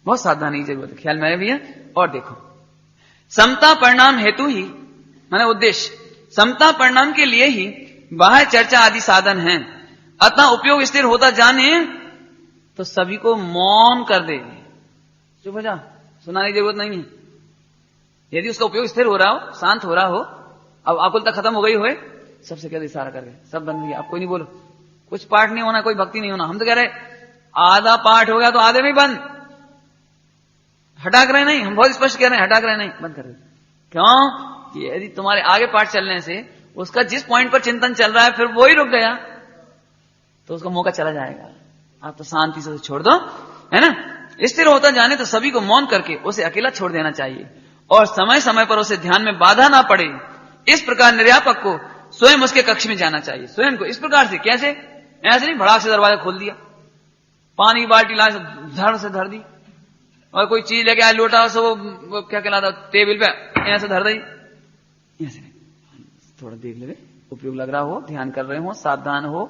बहुत सावधानी की जरूरत है, ख्याल में भी है। और देखो समता परिणाम हेतु ही, माने उद्देश्य समता परिणाम के लिए ही बाह्य चर्चा आदि साधन हैं, अतः उपयोग स्थिर होता जाने तो सभी को मौन कर दे, चुप हो जा, सुनाने की जरूरत नहीं है। यदि उसका उपयोग स्थिर हो रहा हो, शांत हो रहा हो, अब आकुलता खत्म हो गई होए, सबसे कह दे इशारा करके, सब बंद हो गया, आप कोई नहीं बोलो, कुछ पाठ नहीं होना, कोई भक्ति नहीं होना। हम तो कह रहे आधा पाठ हो गया तो आधे में बंद, हटाक रहे नहीं, हम बहुत स्पष्ट कह रहे हैं, हटाक रहे नहीं, बंद कर रहे। क्यों? यदि तुम्हारे आगे पाठ चलने से उसका जिस पॉइंट पर चिंतन चल रहा है फिर वो ही रुक गया तो उसका मौका चला जाएगा। आप तो शांति से छोड़ दो, है ना। स्थिर होता जाने तो सभी को मौन करके उसे अकेला छोड़ देना चाहिए और समय समय पर उसे ध्यान में बाधा ना पड़े, इस प्रकार निर्यापक को स्वयं उसके कक्ष में जाना चाहिए। स्वयं को इस प्रकार से, कैसे? ऐसे नहीं भड़ाक से दरवाजा खोल दिया, पानी की बाल्टी ला धड़ से धर दी, और कोई चीज लेके आए लोटा से वो क्या कहलाता टेबल पे ऐसे धर दी, ऐसे नहीं। थोड़ा देख ले, उपयोग लग रहा हो, ध्यान कर रहे हो, सावधान हो,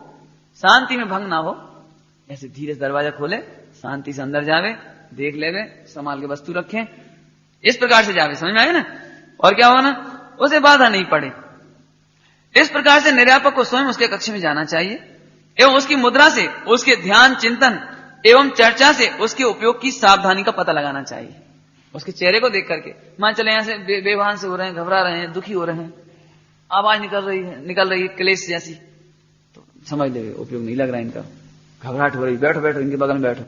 शांति में भंग ना हो, ऐसे धीरे से दरवाजा खोले, शांति से अंदर जावे, देख लेवे, संभाल के वस्तु रखें, इस प्रकार से जावे, समझ में आए ना। और क्या होगा ना, उसे बाधा नहीं पड़े। इस प्रकार से निर्यापक को स्वयं उसके कक्ष में जाना चाहिए एवं उसकी मुद्रा से उसके ध्यान चिंतन एवं चर्चा से उसके उपयोग की सावधानी का पता लगाना चाहिए। उसके चेहरे को देख करके, मान चले यहां से बेभान से हो रहे हैं, घबरा रहे हैं, दुखी हो रहे हैं, आवाज निकल रही है क्लेश जैसी, तो समझ ले उपयोग नहीं लग रहा है इनका, घबराहट हो रही, बैठो बैठो इनके बगल में बैठो,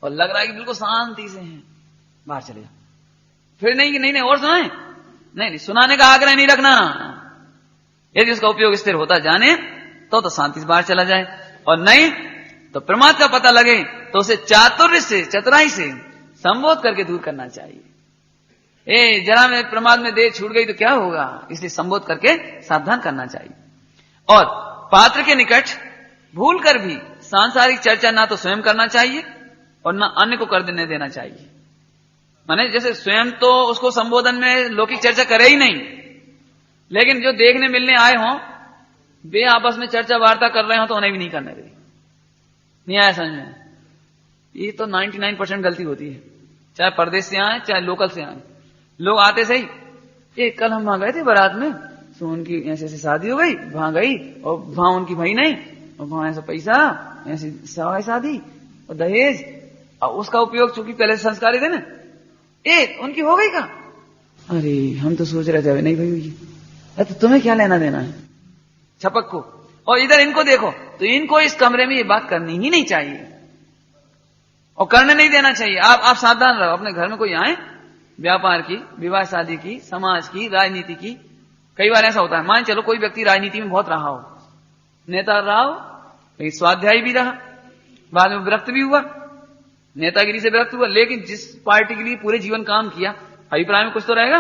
और लग रहा है कि बिल्कुल शांति से हैं, बाहर चले जाओ। फिर नहीं कि नहीं और सुनाए, नहीं सुनाने का आग्रह नहीं रखना। यदि उसका उपयोग स्थिर होता जाने तो शांति से बाहर चला जाए, और नहीं तो प्रमाद का पता लगे तो उसे चातुर्य से, चतुराई से संबोध करके दूर करना चाहिए। जरा में प्रमाद में देर छूट गई तो क्या होगा, इसलिए संबोध करके सावधान करना चाहिए। और पात्र के निकट भूल कर भी सांसारिक चर्चा ना तो स्वयं करना चाहिए और ना अन्य को कर देना चाहिए। माने जैसे स्वयं तो उसको संबोधन में लौकिक चर्चा करे ही नहीं, लेकिन जो देखने मिलने आए हों वे आपस में चर्चा वार्ता कर रहे हो तो उन्हें भी नहीं करने देगी। नहीं आया समझ में? ये तो 99% गलती होती है, चाहे परदेश से आए चाहे लोकल से आए। लोग आते सही, ये कल हम वहां गए थे बारात में, तो उनकी ऐसे ऐसे शादी हो गई, वहां गई और वहां उनकी भाई नहीं, और वहां ऐसा पैसा, ऐसी सवाई शादी और दहेज, और उसका उपयोग चूंकि पहले से संस्कारी थे ना, उनकी हो गई का। अरे हम तो सोच रहे थे अभी नहीं भाई हुई, तो तुम्हें क्या लेना देना है छपक को। और इधर इनको देखो, तो इनको इस कमरे में ये बात करनी ही नहीं चाहिए और करने नहीं देना चाहिए। आप सावधान रहो। अपने घर में कोई आए, व्यापार की, विवाह शादी की, समाज की, राजनीति की, कई बार ऐसा होता है, मान चलो कोई व्यक्ति राजनीति में बहुत रहा हो, नेता रहा हो, कहीं स्वाध्यायी भी रहा, बाद में विरक्त भी हुआ, नेतागिरी से विरक्त हुआ, लेकिन जिस पार्टी के लिए पूरे जीवन काम किया, अभिप्राय में कुछ तो रहेगा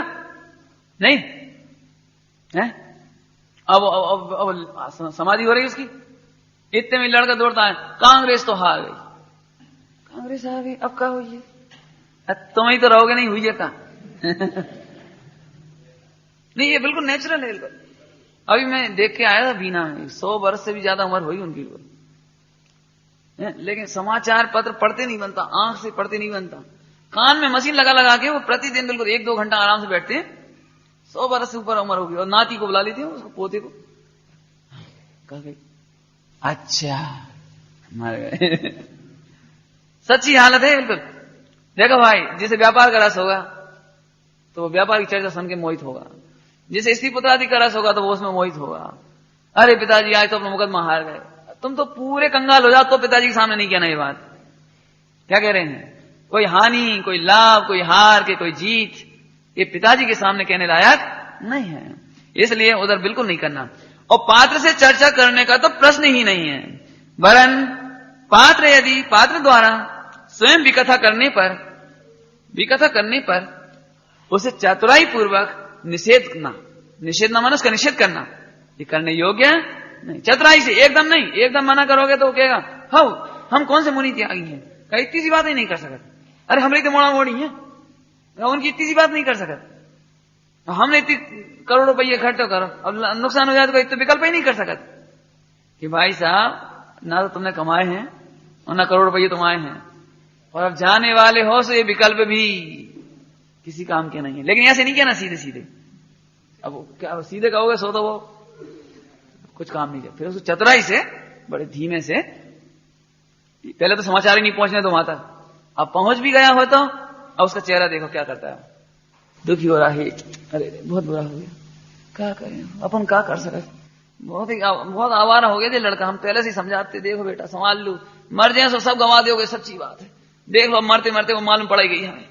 नहीं है? अब समाधि हो रही उसकी, इतने में लड़का दौड़ता है, कांग्रेस तो हार गई, कांग्रेस आ गई, अब क्या हुई है? तुम ही तो रहोगे, नहीं हुई है का? नहीं, ये बिल्कुल नेचुरल है। अभी मैं देख के आया था बीना में, 100 वर्ष से भी ज्यादा उम्र हुई उनकी, लेकिन समाचार पत्र पढ़ते नहीं बनता, आंख से पढ़ते नहीं बनता, कान में मशीन लगा लगा के वो प्रतिदिन बिल्कुल 1-2 घंटा आराम से बैठते हैं। 100 वर्ष से ऊपर उम्र होगी, और नाती को बुला लेती हूँ, उसको पोते को, कह गई अच्छा मर गए। सच्ची हालत है बिल्कुल। देखो भाई, जिसे व्यापार का रस होगा तो वो व्यापार की चर्चा सुन के मोहित होगा, जिसे स्त्री पुत्र आदि का रस होगा तो वो उसमें मोहित होगा। अरे पिताजी आज तो अपना मुकदमा हार गए, तुम तो पूरे कंगाल हो जाओ तो पिताजी के सामने नहीं कहना ये बात। क्या कह रहे हैं? कोई हानि, कोई लाभ, कोई हार के, कोई जीत, ये पिताजी के सामने कहने लायक नहीं है, इसलिए उधर बिल्कुल नहीं करना। और पात्र से चर्चा करने का तो प्रश्न ही नहीं है, वरन पात्र यदि पात्र द्वारा स्वयं विकथा करने पर उसे चतुराई पूर्वक निषेध करना माने उसका निषेध करना, ये करने योग्य है नहीं। चतुराई से एकदम नहीं, एकदम मना करोगे तो कहेगा हम कौन से मुनि त्यागी हैं, कहीं इतनी सी बात ही नहीं कर सकते। अरे हमारी तो मोड़ा मोड़ी है, उनकी इतनी सी बात नहीं कर सकते, हमने इतनी करोड़ रुपये इकट्ठे करो, अब नुकसान हो जाए तो इतने विकल्प ही नहीं कर सकते कि भाई साहब ना तो तुमने कमाए हैं और ना करोड़ रुपये तुम आए हैं, और अब जाने वाले हो तो ये विकल्प भी किसी काम के नहीं है। लेकिन ऐसे नहीं कहना सीधे सीधे, अब क्या सीधे कहोगे सो तो वो कुछ काम नहीं है। फिर उसको चतुराई से, बड़े धीमे से, पहले तो समाचार ही नहीं पहुंचने दो वहां तक, अब पहुंच भी गया हो तो अब उसका चेहरा देखो क्या करता है, दुखी हो रहा है, अरे बहुत बुरा हो गया, क्या करें अपन, क्या कर सकते, बहुत आवारा हो गया ये लड़का, हम पहले से ही समझाते, देखो बेटा संभाल लो, मर जाए तो सब गंवा दोगे, सच्ची बात है, देख लो मरते मरते वो मालूम पड़ गई हमें,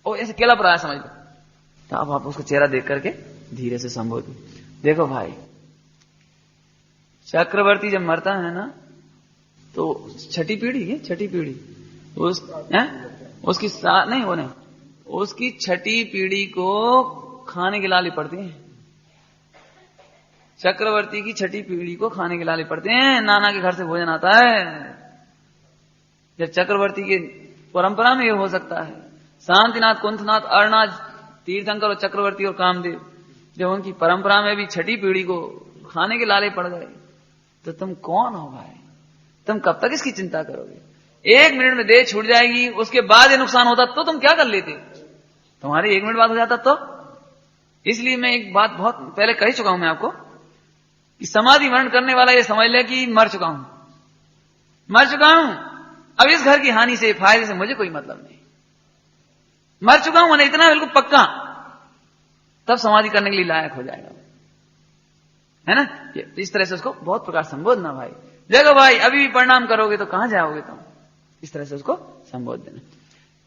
और ऐसे केला पड़ा है समझ लो। तो अब आप उसका चेहरा देख करके धीरे से संबोधित, देखो भाई चक्रवर्ती जब मरता है ना तो छठी पीढ़ी उसकी नहीं वो नहीं, उसकी छठी पीढ़ी को खाने के लाले पड़ते हैं, चक्रवर्ती की छठी पीढ़ी को खाने के लाले पड़ते हैं, नाना के घर से भोजन आता है। जब चक्रवर्ती के परंपरा में ये हो सकता है, शांतिनाथ, कुंथनाथ, अरनाथ, तीर्थंकर और चक्रवर्ती और कामदेव, जब उनकी परंपरा में भी छठी पीढ़ी को खाने के लाले पड़ गए, तो तुम कौन हो भाई, तुम कब तक इसकी चिंता करोगे? 1 मिनट में देह छूट जाएगी, उसके बाद ये नुकसान होता तो तुम क्या कर लेते? तुम्हारे 1 मिनट बाद हो जाता तो। इसलिए मैं एक बात बहुत पहले कह चुका हूं मैं आपको कि समाधि मरण करने वाला ये समझ ले कि मर चुका हूं, अब इस घर की हानि से, फायदे से मुझे कोई मतलब नहीं, मर चुका हूं, इतना बिल्कुल पक्का, तब समाधि करने के लिए लायक हो जाएगा, है ना। इस तरह से उसको बहुत प्रकार संबोधना, भाई देखो भाई अभी भी प्रणाम करोगे तो कहां जाओगे तुम, इस तरह से उसको संबोध देना,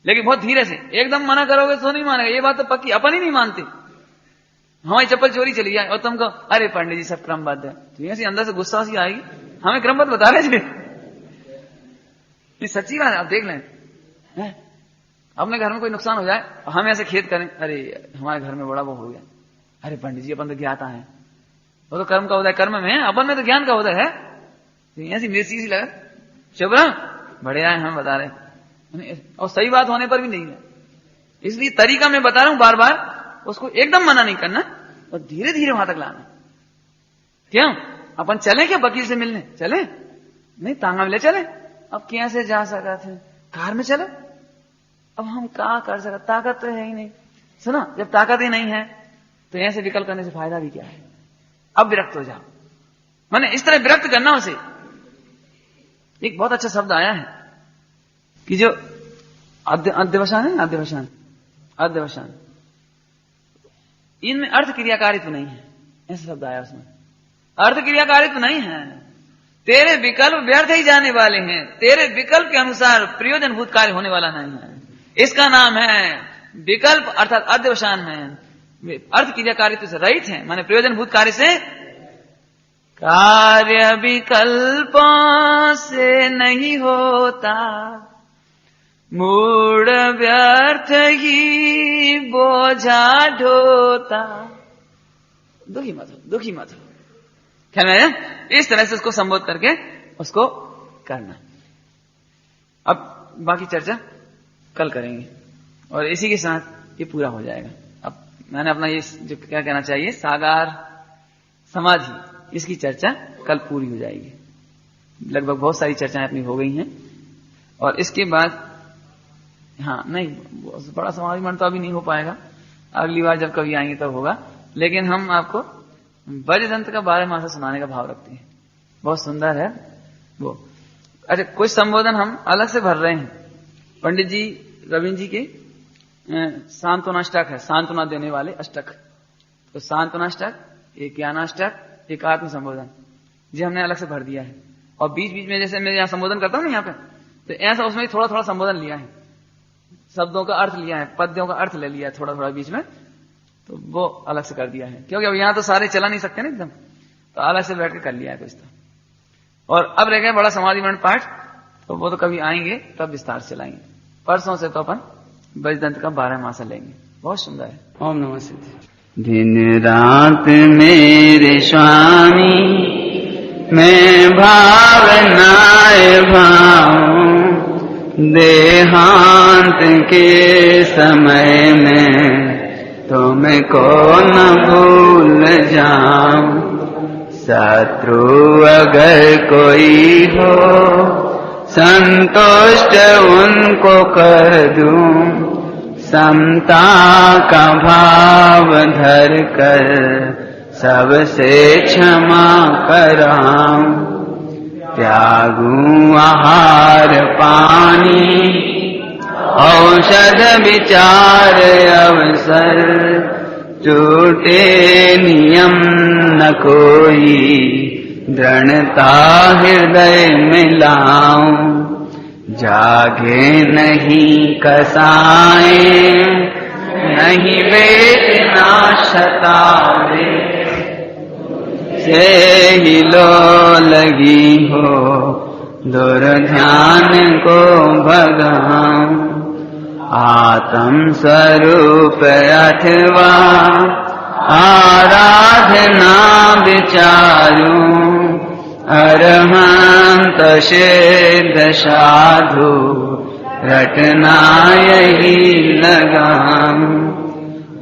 लेकिन बहुत धीरे से, एकदम मना करोगे तो नहीं मानेगा, ये बात तो पक्की, अपन ही नहीं मानते, हमारी चप्पल चोरी चली जाए और तुमको अरे पंडित जी सब क्रमबद्ध है, तो ऐसी अंदर से गुस्सा सी आएगी, हमें क्रमबद्ध बता रहे थे, ये सच्ची बात है। आप देख लें, अपने घर में कोई नुकसान हो जाए, हम ऐसे खेद करें, अरे हमारे घर में बड़ा वो हो गया, अरे पंडित जी अपन तो ज्ञाता है, वो तो कर्म का उदय कर्म में है, अपन में तो ज्ञान का उदय है, ऐसी मिर्ची सी लगा चुप रहा, बढ़िया है हम बता रहे, और सही बात होने पर भी नहीं है। इसलिए तरीका मैं बता रहा हूं बार बार, उसको एकदम मना नहीं करना और धीरे धीरे वहां तक लाना। क्यों? अपन चले क्या वकील से मिलने? चले नहीं, तांगा में ले चले। अब कैसे जा सका थे? कार में चलो। अब हम क्या कर सकते, ताकत तो है ही नहीं। सुनो, जब ताकत ही नहीं है तो ऐसे विकल्प करने से फायदा भी क्या है? अब विरक्त हो जाओ, मैंने इस तरह विरक्त करना उसे। एक बहुत अच्छा शब्द आया है कि जो अध्यवसान है, अध्यवसान, इनमें अर्थ क्रियाकारित्व नहीं है, ऐसा शब्द आया उसमें। अर्थ क्रियाकारित्व नहीं है, तेरे विकल्प व्यर्थ ही जाने वाले हैं, तेरे विकल्प के अनुसार प्रयोजनभूत कार्य होने वाला नहीं है। इसका नाम है विकल्प, अर्थात अध्यवसान है, अर्थ क्रियाकारित्व से रहित है, माने प्रयोजनभूत कार्य से। कार्य विकल्पों से नहीं होता, मूड व्यर्थ ही बोझा ढोता। दुखी मत हो। ख्याल में आया? इस तरह से उसको संबोध करके उसको करना। अब बाकी चर्चा कल करेंगे और इसी के साथ ये पूरा हो जाएगा। अब मैंने अपना ये जो क्या कहना चाहिए, साकार समाधि, इसकी चर्चा कल पूरी हो जाएगी। लगभग बहुत सारी चर्चाएं अपनी हो गई हैं और इसके बाद हाँ नहीं, बड़ा समाधि मंत्र तो अभी नहीं हो पाएगा, अगली बार जब कभी आएंगे तब होगा। लेकिन हम आपको वज्रदंत का 12 मासा सुनाने का भाव रखते हैं, बहुत सुंदर है वो। अच्छा, कुछ संबोधन हम अलग से भर रहे हैं। पंडित जी रविंद्र जी के सांत्वनाष्टक है, सांत्वना देने वाले अष्टक। तो सांत्वनाष्टक, एक ज्ञानाष्टक, एक आत्म संबोधन, जी हमने अलग से भर दिया है। और बीच बीच में जैसे मैं यहाँ संबोधन करता हूँ ना यहाँ पे, तो ऐसा उसमें थोड़ा थोड़ा संबोधन लिया है, शब्दों का अर्थ लिया है, पद्यों का अर्थ ले लिया है थोड़ा थोड़ा बीच में, तो वो अलग से कर दिया है। क्योंकि अब यहाँ तो सारे चला नहीं सकते ना एकदम, तो अलग से बैठ के कर लिया है कुछ तो। और अब रह गया बड़ा समाधि मंत्र पाठ, तो वो तो कभी आएंगे तब विस्तार से लाएंगे। परसों से तो अपन वज्रदंत का 12 मासा लेंगे, बहुत सुंदर है। ओम नमः सिद्धि। दिन रात मेरे स्वामी मैं भावनाए भाऊं, देहांत के समय में तुमको न भूल जाऊं। शत्रु अगर कोई हो संतुष्ट उनको कर दूं, समता का भाव धर कर सबसे क्षमा कराऊं। त्यागूं आहार पानी औषध विचार अवसर, टूटे नियम न कोई दृढ़ता हृदय में लाऊं। जागे नहीं कसाए नहीं वेदना सतावे, से ही लो लगी हो दुर्ध्यान को भगाऊं। आत्म स्वरूप अथवा आराधना विचारूं, अरहंत सिद्ध साधु रटना यही लगाऊं।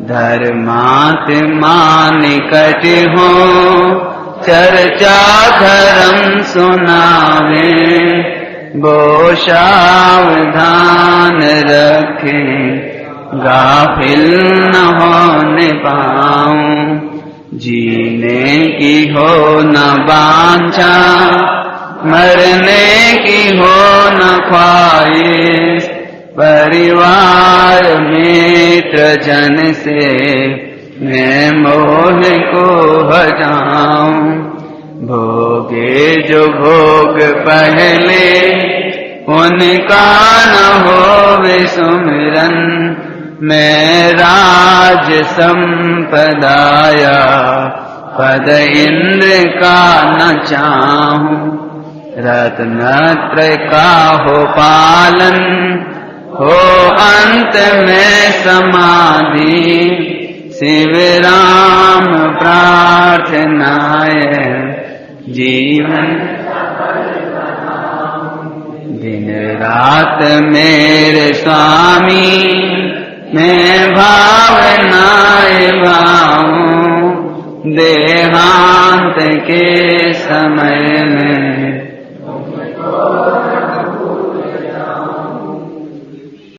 धर्मात्मा निकट हो चर्चा धर्म सुनावे, वो सावधान रखे गाफिल न होने पाऊं। जीने की हो न वांछा, मरने की हो न ख्वाहिश, परिवार मित्र जन से मैं मोह को हटाऊं। भोगे जो भोग पहले उनका न होवे सुमिरन, मैं राज संपदाया पद इंद्र का न चाहूं। रत्नत्रय का हो पालन, हो अंत में समाधि, शिव राम प्रार्थनाए जीवन। दिन रात मेरे स्वामी मैं भावनाए भाऊं, देहांत के समय